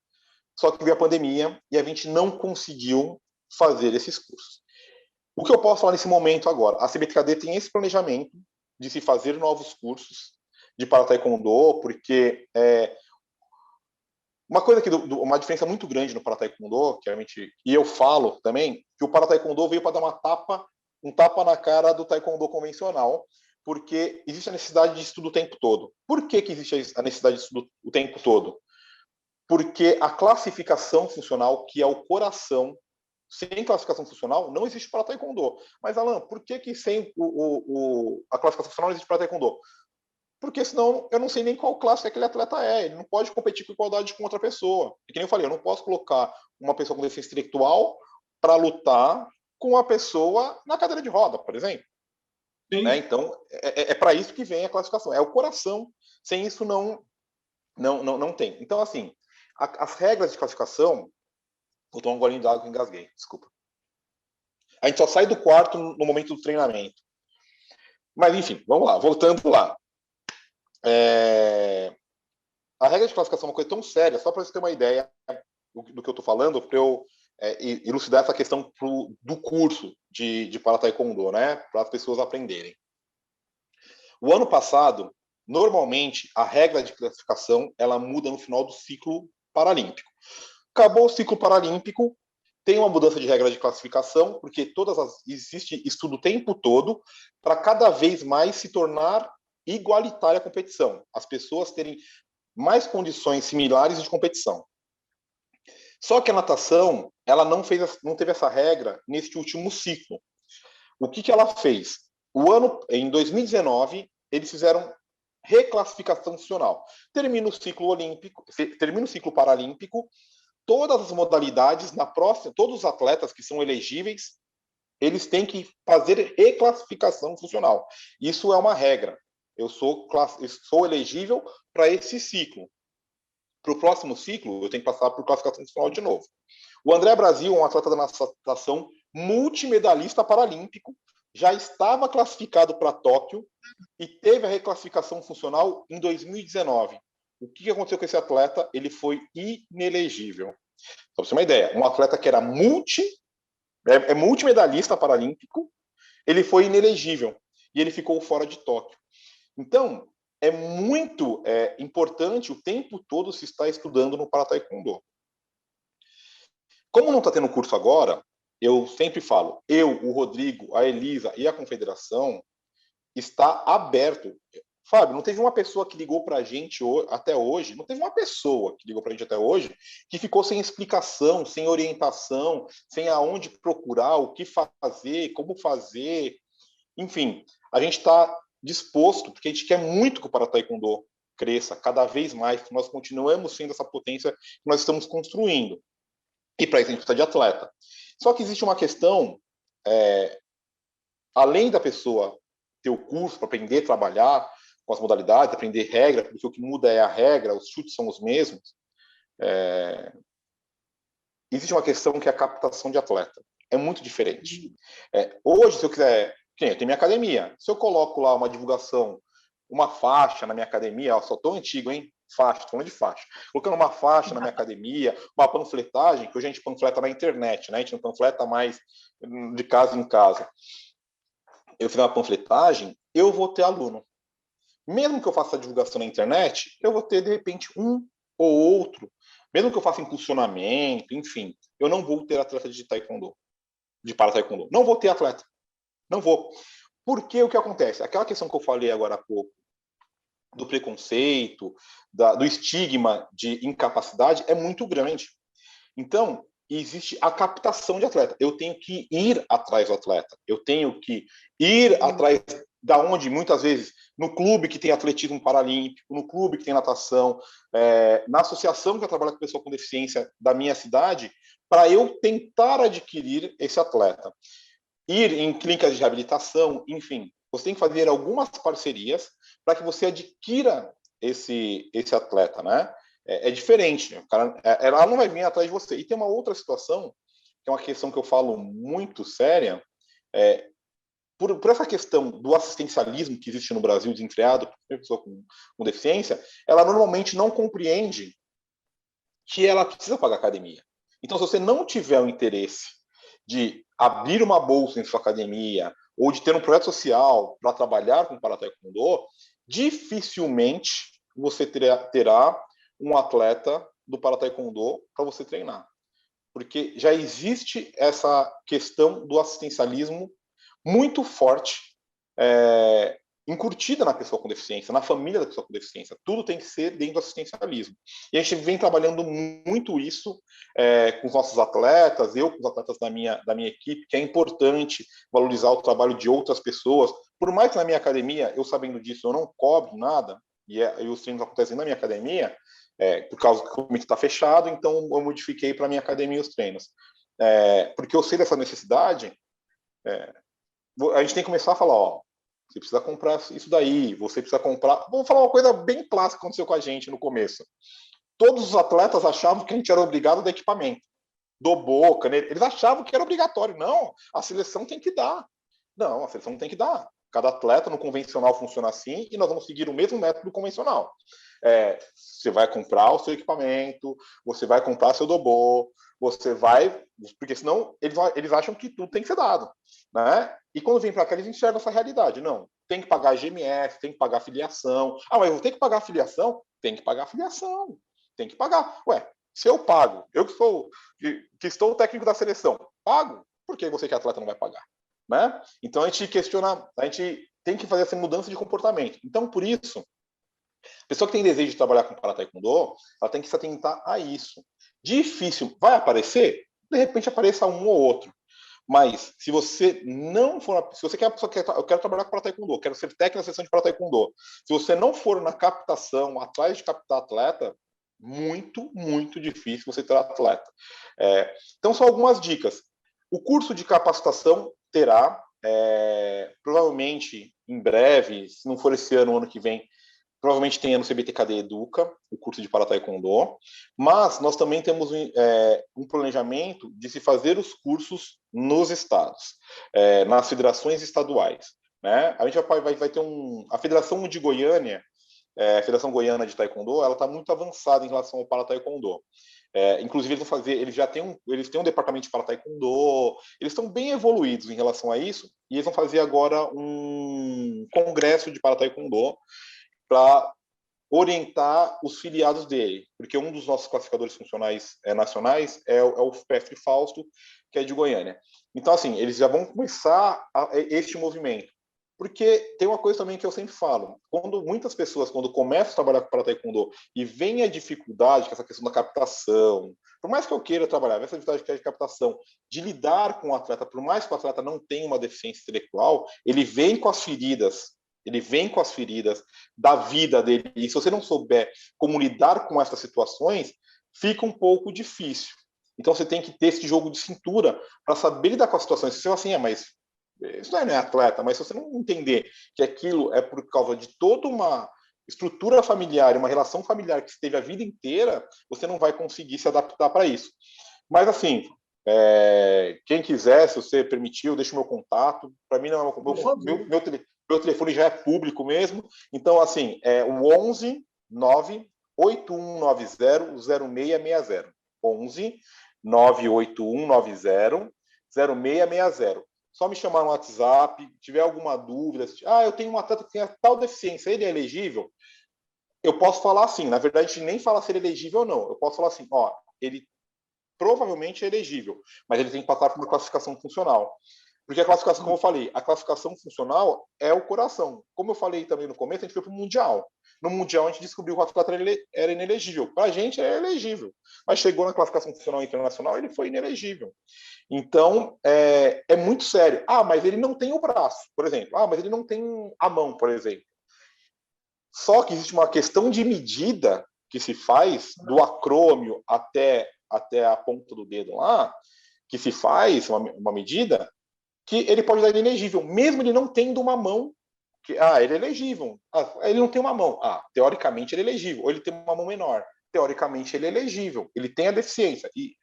Só que veio a pandemia e a gente não conseguiu fazer esses cursos. O que eu posso falar nesse momento agora? A CBTKD tem esse planejamento de se fazer novos cursos de Para Taekwondo, porque uma coisa uma diferença muito grande no Para Taekwondo, que a gente, e eu falo também, que o Para Taekwondo veio para dar um tapa na cara do Taekwondo convencional, porque existe a necessidade de estudo o tempo todo. Por que existe a necessidade de estudo o tempo todo? Porque a classificação funcional, que é o coração, sem classificação funcional, não existe para Taekwondo. Mas, Alan, por que sem a classificação funcional não existe para Taekwondo? Porque senão eu não sei nem qual classe aquele atleta é. Ele não pode competir com igualdade com outra pessoa. E que nem eu falei, eu não posso colocar uma pessoa com deficiência intelectual para lutar com uma pessoa na cadeira de roda, por exemplo. Né? Então, é para isso que vem a classificação. É o coração. Sem isso, não tem. Então, assim, as regras de classificação... Vou tomar um golinho de água que engasguei, desculpa. A gente só sai do quarto no momento do treinamento. Mas, enfim, vamos lá, voltando lá. A regra de classificação é uma coisa tão séria, só para você ter uma ideia do que eu estou falando, para eu elucidar essa questão do curso de Para Taekwondo, né? Para as pessoas aprenderem. O ano passado, normalmente, a regra de classificação ela muda no final do ciclo paralímpico. Acabou o ciclo paralímpico, tem uma mudança de regra de classificação, porque existe estudo o tempo todo para cada vez mais se tornar igualitária a competição. As pessoas terem mais condições similares de competição. Só que a natação, ela não teve essa regra neste último ciclo. O que ela fez? Em 2019, eles fizeram reclassificação funcional. Termina o ciclo paralímpico, todas as modalidades, todos os atletas que são elegíveis, eles têm que fazer reclassificação funcional. Isso é uma regra. Eu sou elegível para esse ciclo. Para o próximo ciclo, eu tenho que passar por classificação funcional de novo. O André Brasil, um atleta da natação multimedalista paralímpico, já estava classificado para Tóquio e teve a reclassificação funcional em 2019. O que aconteceu com esse atleta? Ele foi inelegível. Para você ter uma ideia, um atleta que era multimedalista paralímpico, ele foi inelegível e ele ficou fora de Tóquio. Então, é muito importante o tempo todo se estar estudando no Para Taekwondo. Como não está tendo curso agora, eu sempre falo, o Rodrigo, a Elisa e a confederação está aberto. Fábio, não teve uma pessoa que ligou para a gente até hoje, não teve uma pessoa que ligou para a gente até hoje que ficou sem explicação, sem orientação, sem aonde procurar, o que fazer, como fazer. Enfim, a gente está disposto, porque a gente quer muito que o Para Taekwondo cresça cada vez mais, que nós continuemos sendo essa potência que nós estamos construindo. E para isso a gente precisa de atleta. Só que existe uma questão, além da pessoa ter o curso para aprender a trabalhar com as modalidades, aprender regra, porque o que muda é a regra, os chutes são os mesmos. Existe uma questão que é a captação de atleta. É muito diferente. Hoje, se eu quiser... Eu tenho minha academia. Se eu coloco lá uma divulgação, uma faixa na minha academia, só tão antigo, hein? faixa, tô falando de faixa. Colocando uma faixa na minha academia, uma panfletagem, que hoje a gente panfleta na internet, né? A gente não panfleta mais de casa em casa. Eu fizer uma panfletagem, eu vou ter aluno. Mesmo que eu faça a divulgação na internet, eu vou ter, de repente, um ou outro. Mesmo que eu faça impulsionamento, enfim, eu não vou ter atleta de taekwondo, de para taekwondo. Não vou ter atleta. Não vou. Porque o que acontece? Aquela questão que eu falei agora há pouco, do preconceito, do estigma de incapacidade, é muito grande. Então, existe a captação de atleta. Eu tenho que ir atrás do atleta. Eu tenho que ir atrás da onde, muitas vezes, no clube que tem atletismo paralímpico, no clube que tem natação, na associação que eu trabalho com pessoa com deficiência da minha cidade, para eu tentar adquirir esse atleta. Ir em clínicas de reabilitação, enfim, você tem que fazer algumas parcerias para que você adquira esse atleta, né? É diferente, o cara, ela não vai vir atrás de você. E tem uma outra situação, que é uma questão que eu falo muito séria, por essa questão do assistencialismo que existe no Brasil, desenfreado, por pessoa com deficiência, ela normalmente não compreende que ela precisa pagar academia. Então, se você não tiver o interesse de abrir uma bolsa em sua academia ou de ter um projeto social para trabalhar com para taekwondo, dificilmente você terá um atleta do para taekwondo para você treinar. Porque já existe essa questão do assistencialismo muito forte, incutida na pessoa com deficiência, na família da pessoa com deficiência. Tudo tem que ser dentro do assistencialismo. E a gente vem trabalhando muito isso com os nossos atletas, eu com os atletas da minha equipe, que é importante valorizar o trabalho de outras pessoas. Por mais que na minha academia, eu sabendo disso, eu não cobro nada, e os treinos acontecem na minha academia, por causa que o comitê está fechado, então eu modifiquei para a minha academia os treinos. Porque eu sei dessa necessidade, a gente tem que começar a falar, ó, você precisa comprar isso daí, você precisa comprar... Vou falar uma coisa bem clássica que aconteceu com a gente no começo. Todos os atletas achavam que a gente era obrigado a dar equipamento. Do boca, né? Eles achavam que era obrigatório. Não, a seleção tem que dar. Não, a seleção tem que dar. Cada atleta no convencional funciona assim e nós vamos seguir o mesmo método convencional. Você vai comprar o seu equipamento, você vai comprar seu dobô, você vai... Porque senão eles acham que tudo tem que ser dado, né? E quando vem para cá, eles enxergam essa realidade. Não, tem que pagar GMS, tem que pagar filiação. Ah, mas eu vou ter que pagar a filiação? Tem que pagar a filiação. Tem que pagar. Ué, se eu pago, eu que estou o técnico da seleção, pago, por que você que é atleta não vai pagar? Né? Então a gente questiona, a gente tem que fazer essa mudança de comportamento. Então, por isso, a pessoa que tem desejo de trabalhar com para taekwondo, ela tem que se atentar a isso. Difícil, vai aparecer? De repente apareça um ou outro. Mas se você não for, se você quer, eu quero trabalhar com para taekwondo, eu quero ser técnico na sessão de para taekwondo. Se você não for na captação, atrás de captar atleta, muito, muito difícil você ter atleta. Então são algumas dicas. O curso de capacitação terá, provavelmente em breve, se não for esse ano, ano que vem, provavelmente tenha no CBTKD Educa, o curso de para taekwondo, mas nós também temos um planejamento de se fazer os cursos nos estados, nas federações estaduais. Né? A gente vai ter a Federação de Goiânia, a Federação Goiana de Taekwondo, ela está muito avançada em relação ao para taekwondo. Inclusive eles têm um departamento de para taekwondo, eles estão bem evoluídos em relação a isso, e eles vão fazer agora um congresso de para taekwondo para orientar os filiados dele, porque um dos nossos classificadores funcionais nacionais é o Mestre Fausto, que é de Goiânia. Então, assim, eles já vão começar este movimento. Porque tem uma coisa também que eu sempre falo, muitas pessoas, quando começam a trabalhar com para taekwondo e vem a dificuldade, que é essa questão da captação, por mais que eu queira trabalhar, essa dificuldade que é de captação, de lidar com o atleta, por mais que o atleta não tenha uma deficiência intelectual, ele vem com as feridas da vida dele. E se você não souber como lidar com essas situações, fica um pouco difícil. Então você tem que ter esse jogo de cintura para saber lidar com as situações. Se você fala assim, mas isso não é atleta, mas se você não entender que aquilo é por causa de toda uma estrutura familiar, uma relação familiar que esteve a vida inteira, você não vai conseguir se adaptar para isso. Mas assim, quem quiser, se você permitiu, deixa o meu contato. Para mim não é meu telefone já é público mesmo. Então, assim, o 11 9 981900660. 11 981900660. Só me chamar no WhatsApp, tiver alguma dúvida, eu tenho um atleta que tem tal deficiência, ele é elegível? Eu posso falar assim, na verdade, a gente nem fala se ele é elegível ou não. Eu posso falar assim, ele provavelmente é elegível, mas ele tem que passar por uma classificação funcional. Porque a classificação, como eu falei, a classificação funcional é o coração. Como eu falei também no começo, a gente foi para o Mundial. No Mundial, a gente descobriu que o atleta era inelegível. Para a gente, é elegível. Mas chegou na classificação funcional internacional, ele foi inelegível. Então, é muito sério. Mas ele não tem o braço, por exemplo. Mas ele não tem a mão, por exemplo. Só que existe uma questão de medida que se faz do acrômio até a ponta do dedo lá, que se faz uma medida que ele pode dar inelegível, mesmo ele não tendo uma mão. Ele é elegível. Ele não tem uma mão. Teoricamente ele é elegível. Ou ele tem uma mão menor. Teoricamente ele é elegível. Ele tem a deficiência. E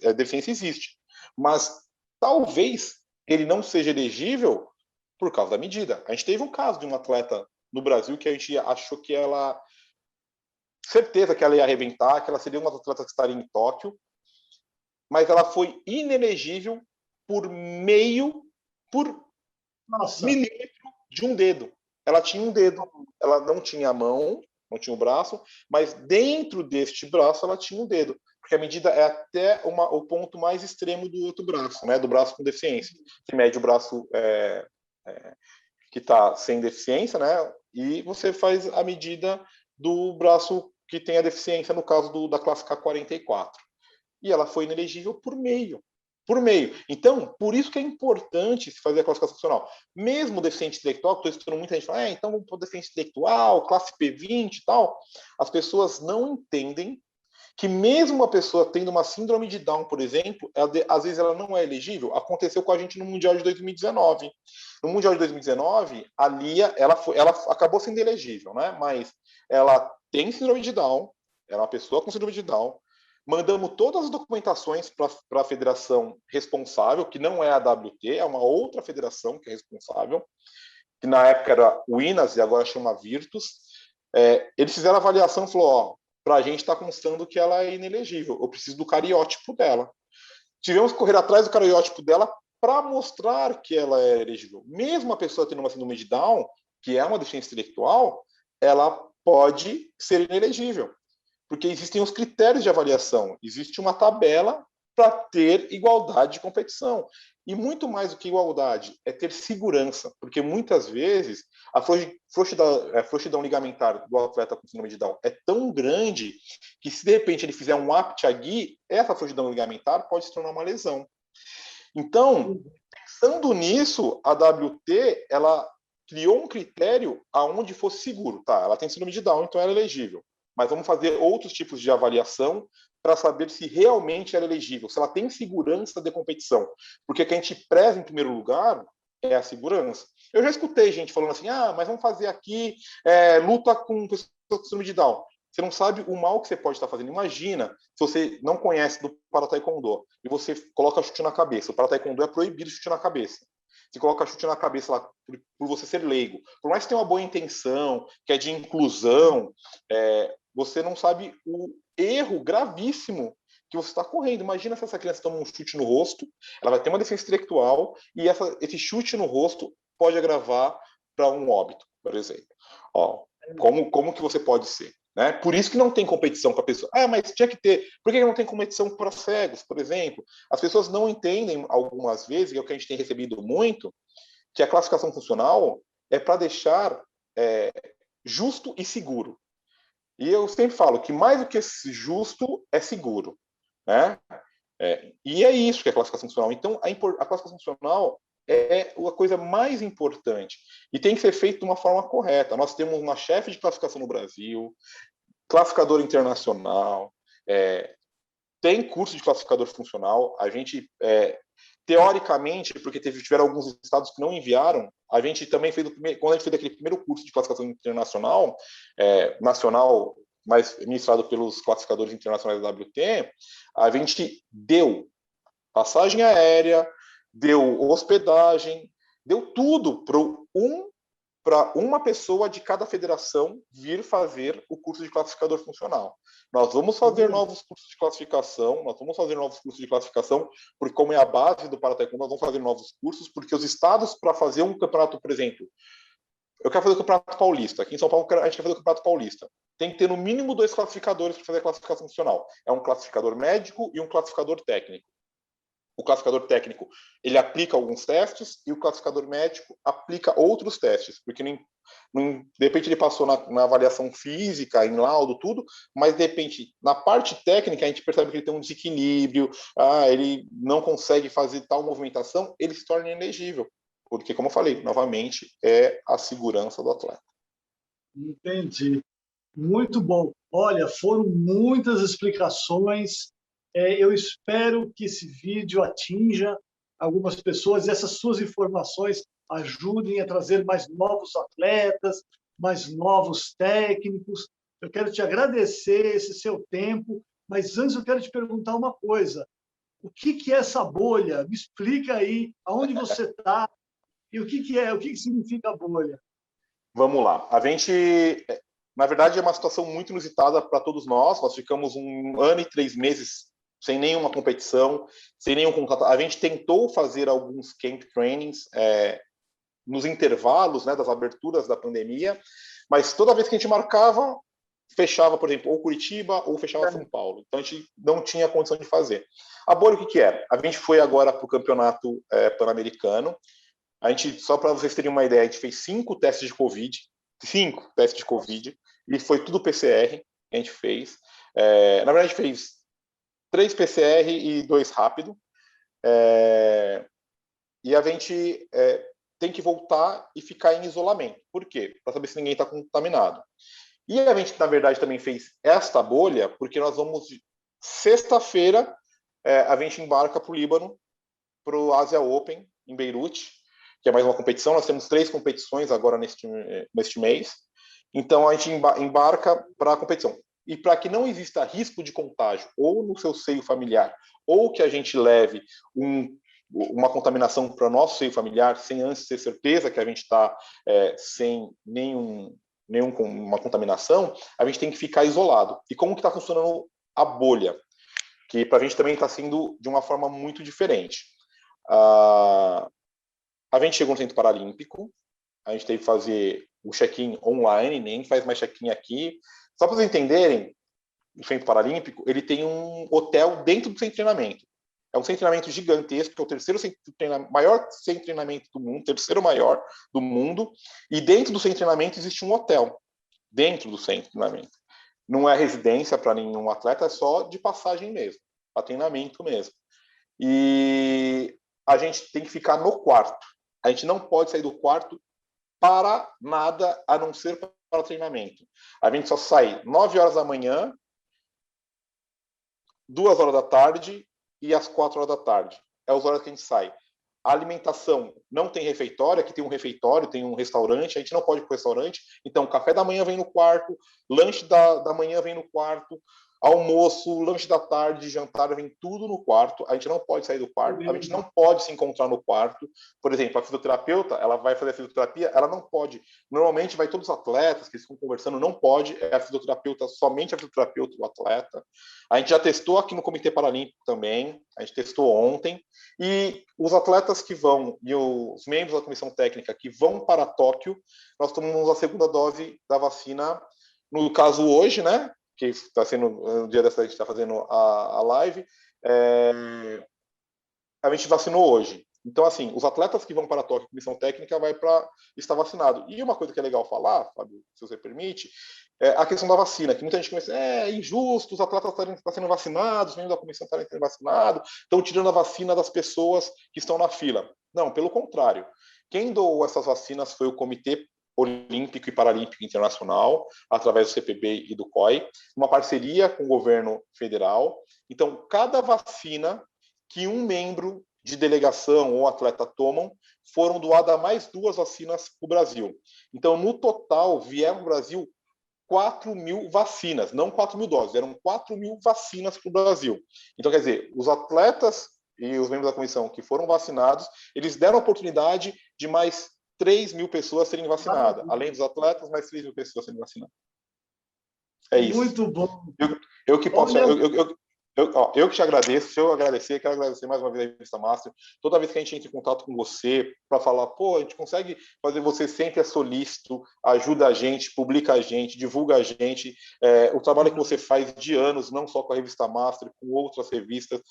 a deficiência existe. Mas talvez ele não seja elegível por causa da medida. A gente teve um caso de um atleta no Brasil que a gente achou que certeza que ela ia arrebentar, que ela seria uma das atletas que estaria em Tóquio, mas ela foi inelegível por milímetro de um dedo. Ela tinha um dedo, ela não tinha a mão, não tinha o braço, mas dentro deste braço ela tinha um dedo, porque a medida é até o ponto mais extremo do outro braço, né, do braço com deficiência. Você mede o braço que está sem deficiência, né, e você faz a medida do braço que tem a deficiência, no caso da classe K44. E ela foi inelegível por meio. Então, por isso que é importante se fazer a classificação funcional. Mesmo o deficiente intelectual, que estou estudando muita gente fala, então vamos para o deficiente intelectual, classe P20 e tal. As pessoas não entendem que mesmo uma pessoa tendo uma síndrome de Down, por exemplo, às vezes ela não é elegível. Aconteceu com a gente no Mundial de 2019. No Mundial de 2019, a Lia, ela acabou sendo elegível, né? Mas ela tem síndrome de Down, ela é uma pessoa com síndrome de Down. Mandamos todas as documentações para a federação responsável, que não é a WT, é uma outra federação que é responsável, que na época era o INAS e agora chama Virtus. Eles fizeram a avaliação e falou, para a gente está constando que ela é inelegível, eu preciso do cariótipo dela. Tivemos que correr atrás do cariótipo dela para mostrar que ela é elegível. Mesmo a pessoa tendo uma síndrome de Down, que é uma deficiência intelectual, ela pode ser inelegível. Porque existem os critérios de avaliação, existe uma tabela para ter igualdade de competição. E muito mais do que igualdade, é ter segurança, porque muitas vezes a frouxidão ligamentar do atleta com síndrome de Down é tão grande que se de repente ele fizer um aptiagui, essa frouxidão ligamentar pode se tornar uma lesão. Então, pensando nisso, a WT, ela criou um critério aonde fosse seguro. Ela tem síndrome de Down, então ela é elegível. Mas vamos fazer outros tipos de avaliação para saber se realmente ela é elegível, se ela tem segurança de competição. Porque o que a gente preza em primeiro lugar é a segurança. Eu já escutei gente falando assim, mas vamos fazer aqui luta com pessoas com síndrome de Down. Você não sabe o mal que você pode estar fazendo. Imagina se você não conhece do para-taekwondo e você coloca chute na cabeça. O para-taekwondo é proibido chute na cabeça. Você coloca chute na cabeça lá por você ser leigo. Por mais que tenha uma boa intenção, que é de inclusão, você não sabe o erro gravíssimo que você está correndo. Imagina se essa criança toma um chute no rosto, ela vai ter uma deficiência intelectual e esse chute no rosto pode agravar para um óbito, por exemplo. Como que você pode ser? Né? Por isso que não tem competição para a pessoa. Mas tinha que ter. Por que não tem competição para cegos, por exemplo? As pessoas não entendem algumas vezes, e é o que a gente tem recebido muito, que a classificação funcional é para deixar justo e seguro. E eu sempre falo que mais do que justo é seguro. Né? E é isso que é a classificação funcional. Então, a classificação funcional é a coisa mais importante. E tem que ser feito de uma forma correta. Nós temos uma chefe de classificação no Brasil, classificador internacional, tem curso de classificador funcional. A gente, teoricamente, porque tiveram alguns estados que não enviaram, a gente também fez, quando a gente fez aquele primeiro curso de classificação internacional, nacional, mas ministrado pelos classificadores internacionais da WT, a gente deu passagem aérea, deu hospedagem, deu tudo para um para uma pessoa de cada federação vir fazer o curso de classificador funcional. Nós vamos fazer novos cursos de classificação, porque como é a base do Para-Taekwondo, nós vamos fazer novos cursos, porque os estados, para fazer um campeonato, por exemplo, eu quero fazer o Campeonato Paulista. Aqui em São Paulo, a gente quer fazer o Campeonato Paulista. Tem que ter no mínimo 2 classificadores para fazer a classificação funcional. É um classificador médico e um classificador técnico. O classificador técnico, ele aplica alguns testes e o classificador médico aplica outros testes, porque de repente ele passou na avaliação física, em laudo, tudo, mas de repente, na parte técnica, a gente percebe que ele tem um desequilíbrio, ele não consegue fazer tal movimentação, ele se torna inelegível. Porque, como eu falei, novamente, é a segurança do atleta. Entendi. Muito bom. Olha, foram muitas explicações. Eu espero que esse vídeo atinja algumas pessoas e essas suas informações ajudem a trazer mais novos atletas, mais novos técnicos. Eu quero te agradecer esse seu tempo, mas antes eu quero te perguntar uma coisa. O que é essa bolha? Me explica aí, aonde você está e o que é, o que significa a bolha? Vamos lá. A gente, na verdade, é uma situação muito inusitada para todos nós. Nós ficamos 1 ano e 3 meses sem nenhuma competição, sem nenhum contato. A gente tentou fazer alguns camp trainings nos intervalos, né, das aberturas da pandemia, mas toda vez que a gente marcava, fechava, por exemplo, ou Curitiba ou fechava São Paulo. Então a gente não tinha condição de fazer. A bolha, o que é? A gente foi agora para o campeonato pan-americano. A gente, só para vocês terem uma ideia, a gente fez 5 testes de Covid, e foi tudo PCR que a gente fez. Na verdade, a gente fez 3 PCR e 2 rápido. E a gente tem que voltar e ficar em isolamento. Por quê? Para saber se ninguém está contaminado. E a gente, na verdade, também fez esta bolha porque nós vamos, sexta-feira, a gente embarca para o Líbano, para o Asia Open, em Beirute, que é mais uma competição. Nós temos 3 competições agora neste mês. Então, a gente embarca para a competição. E para que não exista risco de contágio, ou no seu seio familiar, ou que a gente leve uma contaminação para o nosso seio familiar, sem antes ter certeza que a gente está sem nenhuma contaminação, a gente tem que ficar isolado. E como que está funcionando a bolha? Que para a gente também está sendo de uma forma muito diferente. A gente chegou no Centro Paralímpico, a gente teve que fazer o check-in online, nem faz mais check-in aqui. Só para vocês entenderem, o Centro Paralímpico, ele tem um hotel dentro do centro de treinamento. É um centro de treinamento gigantesco, que é o maior centro de treinamento do mundo, terceiro maior do mundo, e dentro do centro de treinamento existe um hotel, dentro do centro de treinamento. Não é residência para nenhum atleta, é só de passagem mesmo, para treinamento mesmo. E a gente tem que ficar no quarto. A gente não pode sair do quarto para nada, a não ser para treinamento. A gente só sai 9 horas da manhã, 2 horas da tarde e às 4 horas da tarde. É as horas que a gente sai. A alimentação não tem refeitório, aqui tem um refeitório, tem um restaurante, a gente não pode ir para o restaurante, então café da manhã vem no quarto, lanche da manhã vem no quarto, almoço, lanche da tarde, jantar, vem tudo no quarto. A gente não pode sair do quarto, a gente não pode se encontrar no quarto. Por exemplo, a fisioterapeuta, ela vai fazer a fisioterapia, ela não pode. Normalmente vai todos os atletas que estão conversando, não pode, é a fisioterapeuta, somente a fisioterapeuta do atleta. A gente já testou aqui no Comitê Paralímpico também, a gente testou ontem, e os atletas que vão, e os membros da comissão técnica que vão para Tóquio, nós tomamos a segunda dose da vacina, no caso hoje, né? Que está sendo no dia dessa, a gente está fazendo a live, a gente vacinou hoje. Então, assim, os atletas que vão para a Tóquio, a comissão técnica vai para estar vacinado. E uma coisa que é legal falar, Fábio, se você permite, é a questão da vacina, que muita gente começa, injusto, os atletas estão sendo vacinados, os membros da comissão estarem sendo vacinados, estão tirando a vacina das pessoas que estão na fila. Não, pelo contrário. Quem doou essas vacinas foi o Comitê Olímpico e Paralímpico Internacional, através do CPB e do COI, uma parceria com o governo federal. Então, cada vacina que um membro de delegação ou atleta tomam, foram doadas mais 2 vacinas para o Brasil. Então, no total, vieram para o Brasil 4.000 vacinas, não 4.000 doses, eram 4.000 vacinas para o Brasil. Então, quer dizer, os atletas e os membros da comissão que foram vacinados, eles deram a oportunidade de mais 3 mil pessoas serem vacinadas. Além dos atletas, mais 3 mil pessoas serem vacinadas. É isso. Muito bom. Eu que posso... Olha... Eu que te agradeço, se eu agradecer, quero agradecer mais uma vez a Revista Master. Toda vez que a gente entra em contato com você para falar, pô, a gente consegue fazer você sempre é solícito, ajuda a gente, publica a gente, divulga a gente. O trabalho que você faz de anos, não só com a Revista Master, com outras revistas,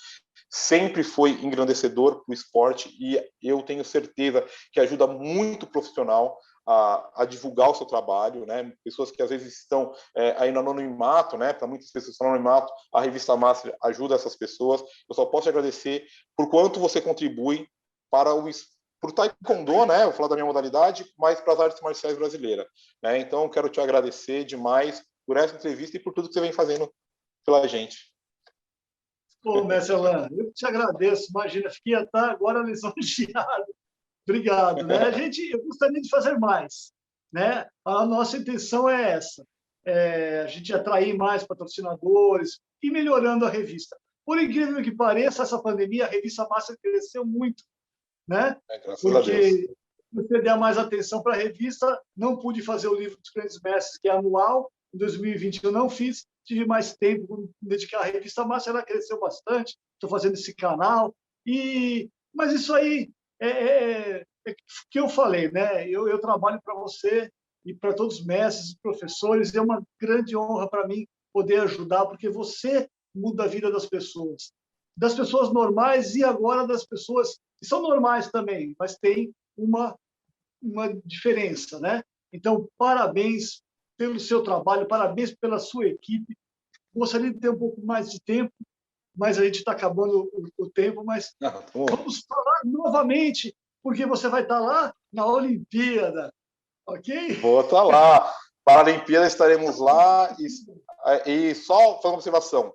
sempre foi engrandecedor para o esporte e eu tenho certeza que ajuda muito o profissional a divulgar o seu trabalho, né? Pessoas que às vezes estão aí no anonimato, né? Para muitas pessoas no anonimato, a Revista Master ajuda essas pessoas. Eu só posso te agradecer por quanto você contribui para o taekwondo, né? Vou falar da minha modalidade, mas para as artes marciais brasileiras, né? Então, eu quero te agradecer demais por essa entrevista e por tudo que você vem fazendo pela gente. Pô, mestre Alain, eu te agradeço. Imagina, fiquei até agora lisonjeado. Obrigado, né? Eu gostaria de fazer mais, né? A nossa intenção é essa, a gente atrair mais patrocinadores e melhorando a revista. Por incrível que pareça, essa pandemia, a Revista Master cresceu muito, né? Graças a Deus. Porque você der mais atenção para a revista, não pude fazer o livro dos grandes mestres, que é anual, em 2020 eu não fiz, tive mais tempo para me dedicar à Revista Master, ela cresceu bastante, estou fazendo esse canal, mas isso aí é que eu falei, né? Eu trabalho para você e para todos os mestres e professores, é uma grande honra para mim poder ajudar, porque você muda a vida das pessoas normais e agora das pessoas que são normais também, mas tem uma diferença, né? Então, parabéns pelo seu trabalho, parabéns pela sua equipe. Gostaria de ter um pouco mais de tempo, mas a gente está acabando o tempo, mas vamos falar novamente, porque você vai estar lá na Olimpíada, ok? Vou estar lá. Para a Olimpíada estaremos lá e só fazer uma observação.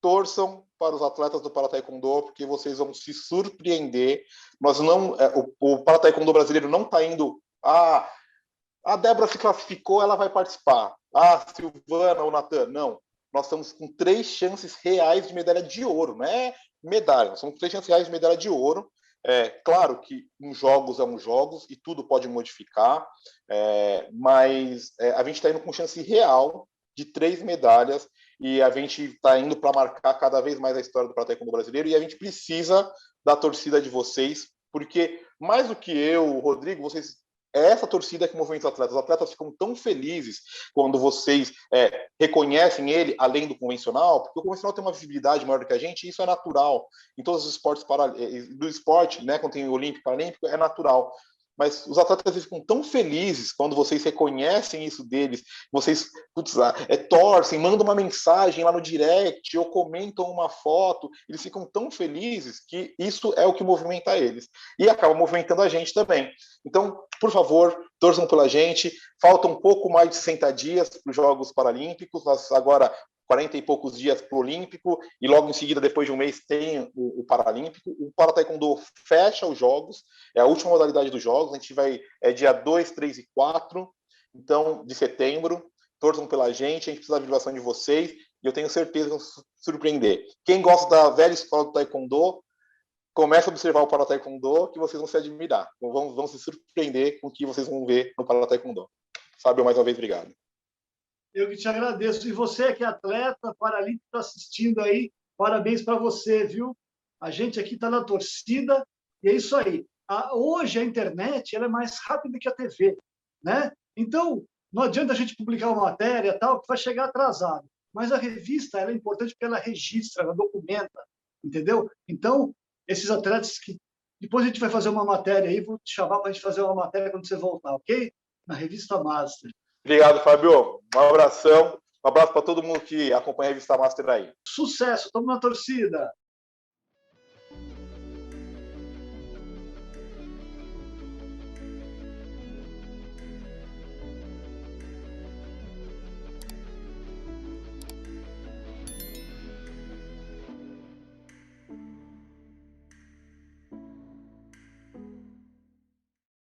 Torçam para os atletas do Parataekwondo, porque vocês vão se surpreender. Nós não, o Parataekwondo brasileiro não está indo... a Débora se classificou, ela vai participar. Silvana ou Natan, não. Nós estamos com 3 chances reais de medalha de ouro, não é medalha, nós estamos com 3 chances reais de medalha de ouro. Claro que jogos é jogos e tudo pode modificar, mas a gente está indo com chance real de 3 medalhas e a gente está indo para marcar cada vez mais a história do Parataekwondo brasileiro e a gente precisa da torcida de vocês, porque mais do que eu, o Rodrigo, vocês... É essa torcida que movimenta os atletas. Os atletas ficam tão felizes quando vocês reconhecem ele, além do convencional, porque o convencional tem uma visibilidade maior do que a gente, e isso é natural. Em todos os esportes do esporte, né, quando tem o Olímpico e Paralímpico, é natural. Mas os atletas ficam tão felizes quando vocês reconhecem isso deles, vocês torcem, mandam uma mensagem lá no direct, ou comentam uma foto, eles ficam tão felizes que isso é o que movimenta eles. E acaba movimentando a gente também. Então, por favor, torçam pela gente. Faltam um pouco mais de 60 dias para os Jogos Paralímpicos, nós agora 40 e poucos dias para o Olímpico, e logo em seguida, depois de um mês, tem o Paralímpico. O Parataekwondo fecha os Jogos, é a última modalidade dos Jogos, a gente vai dia 2, 3 e 4 então, de setembro. Torçam pela gente, a gente precisa da vibração de vocês, e eu tenho certeza que vão se surpreender. Quem gosta da velha escola do Taekwondo, comece a observar o Parataekwondo, que vocês vão se admirar, vão se surpreender com o que vocês vão ver no Parataekwondo. Fábio, mais uma vez, obrigado. Eu que te agradeço. E você que é atleta paralímpico, está assistindo aí, parabéns para você, viu? A gente aqui está na torcida e é isso aí. Hoje a internet ela é mais rápida que a TV, né? Então, não adianta a gente publicar uma matéria tal que vai chegar atrasado. Mas a revista ela é importante porque ela registra, ela documenta, entendeu? Então, esses atletas que... Depois a gente vai fazer uma matéria aí, vou te chamar para a gente fazer uma matéria quando você voltar, ok? Na Revista Master. Obrigado, Fábio. Um abração. Um abraço para todo mundo que acompanha a Revista Master aí. Sucesso, estamos na torcida.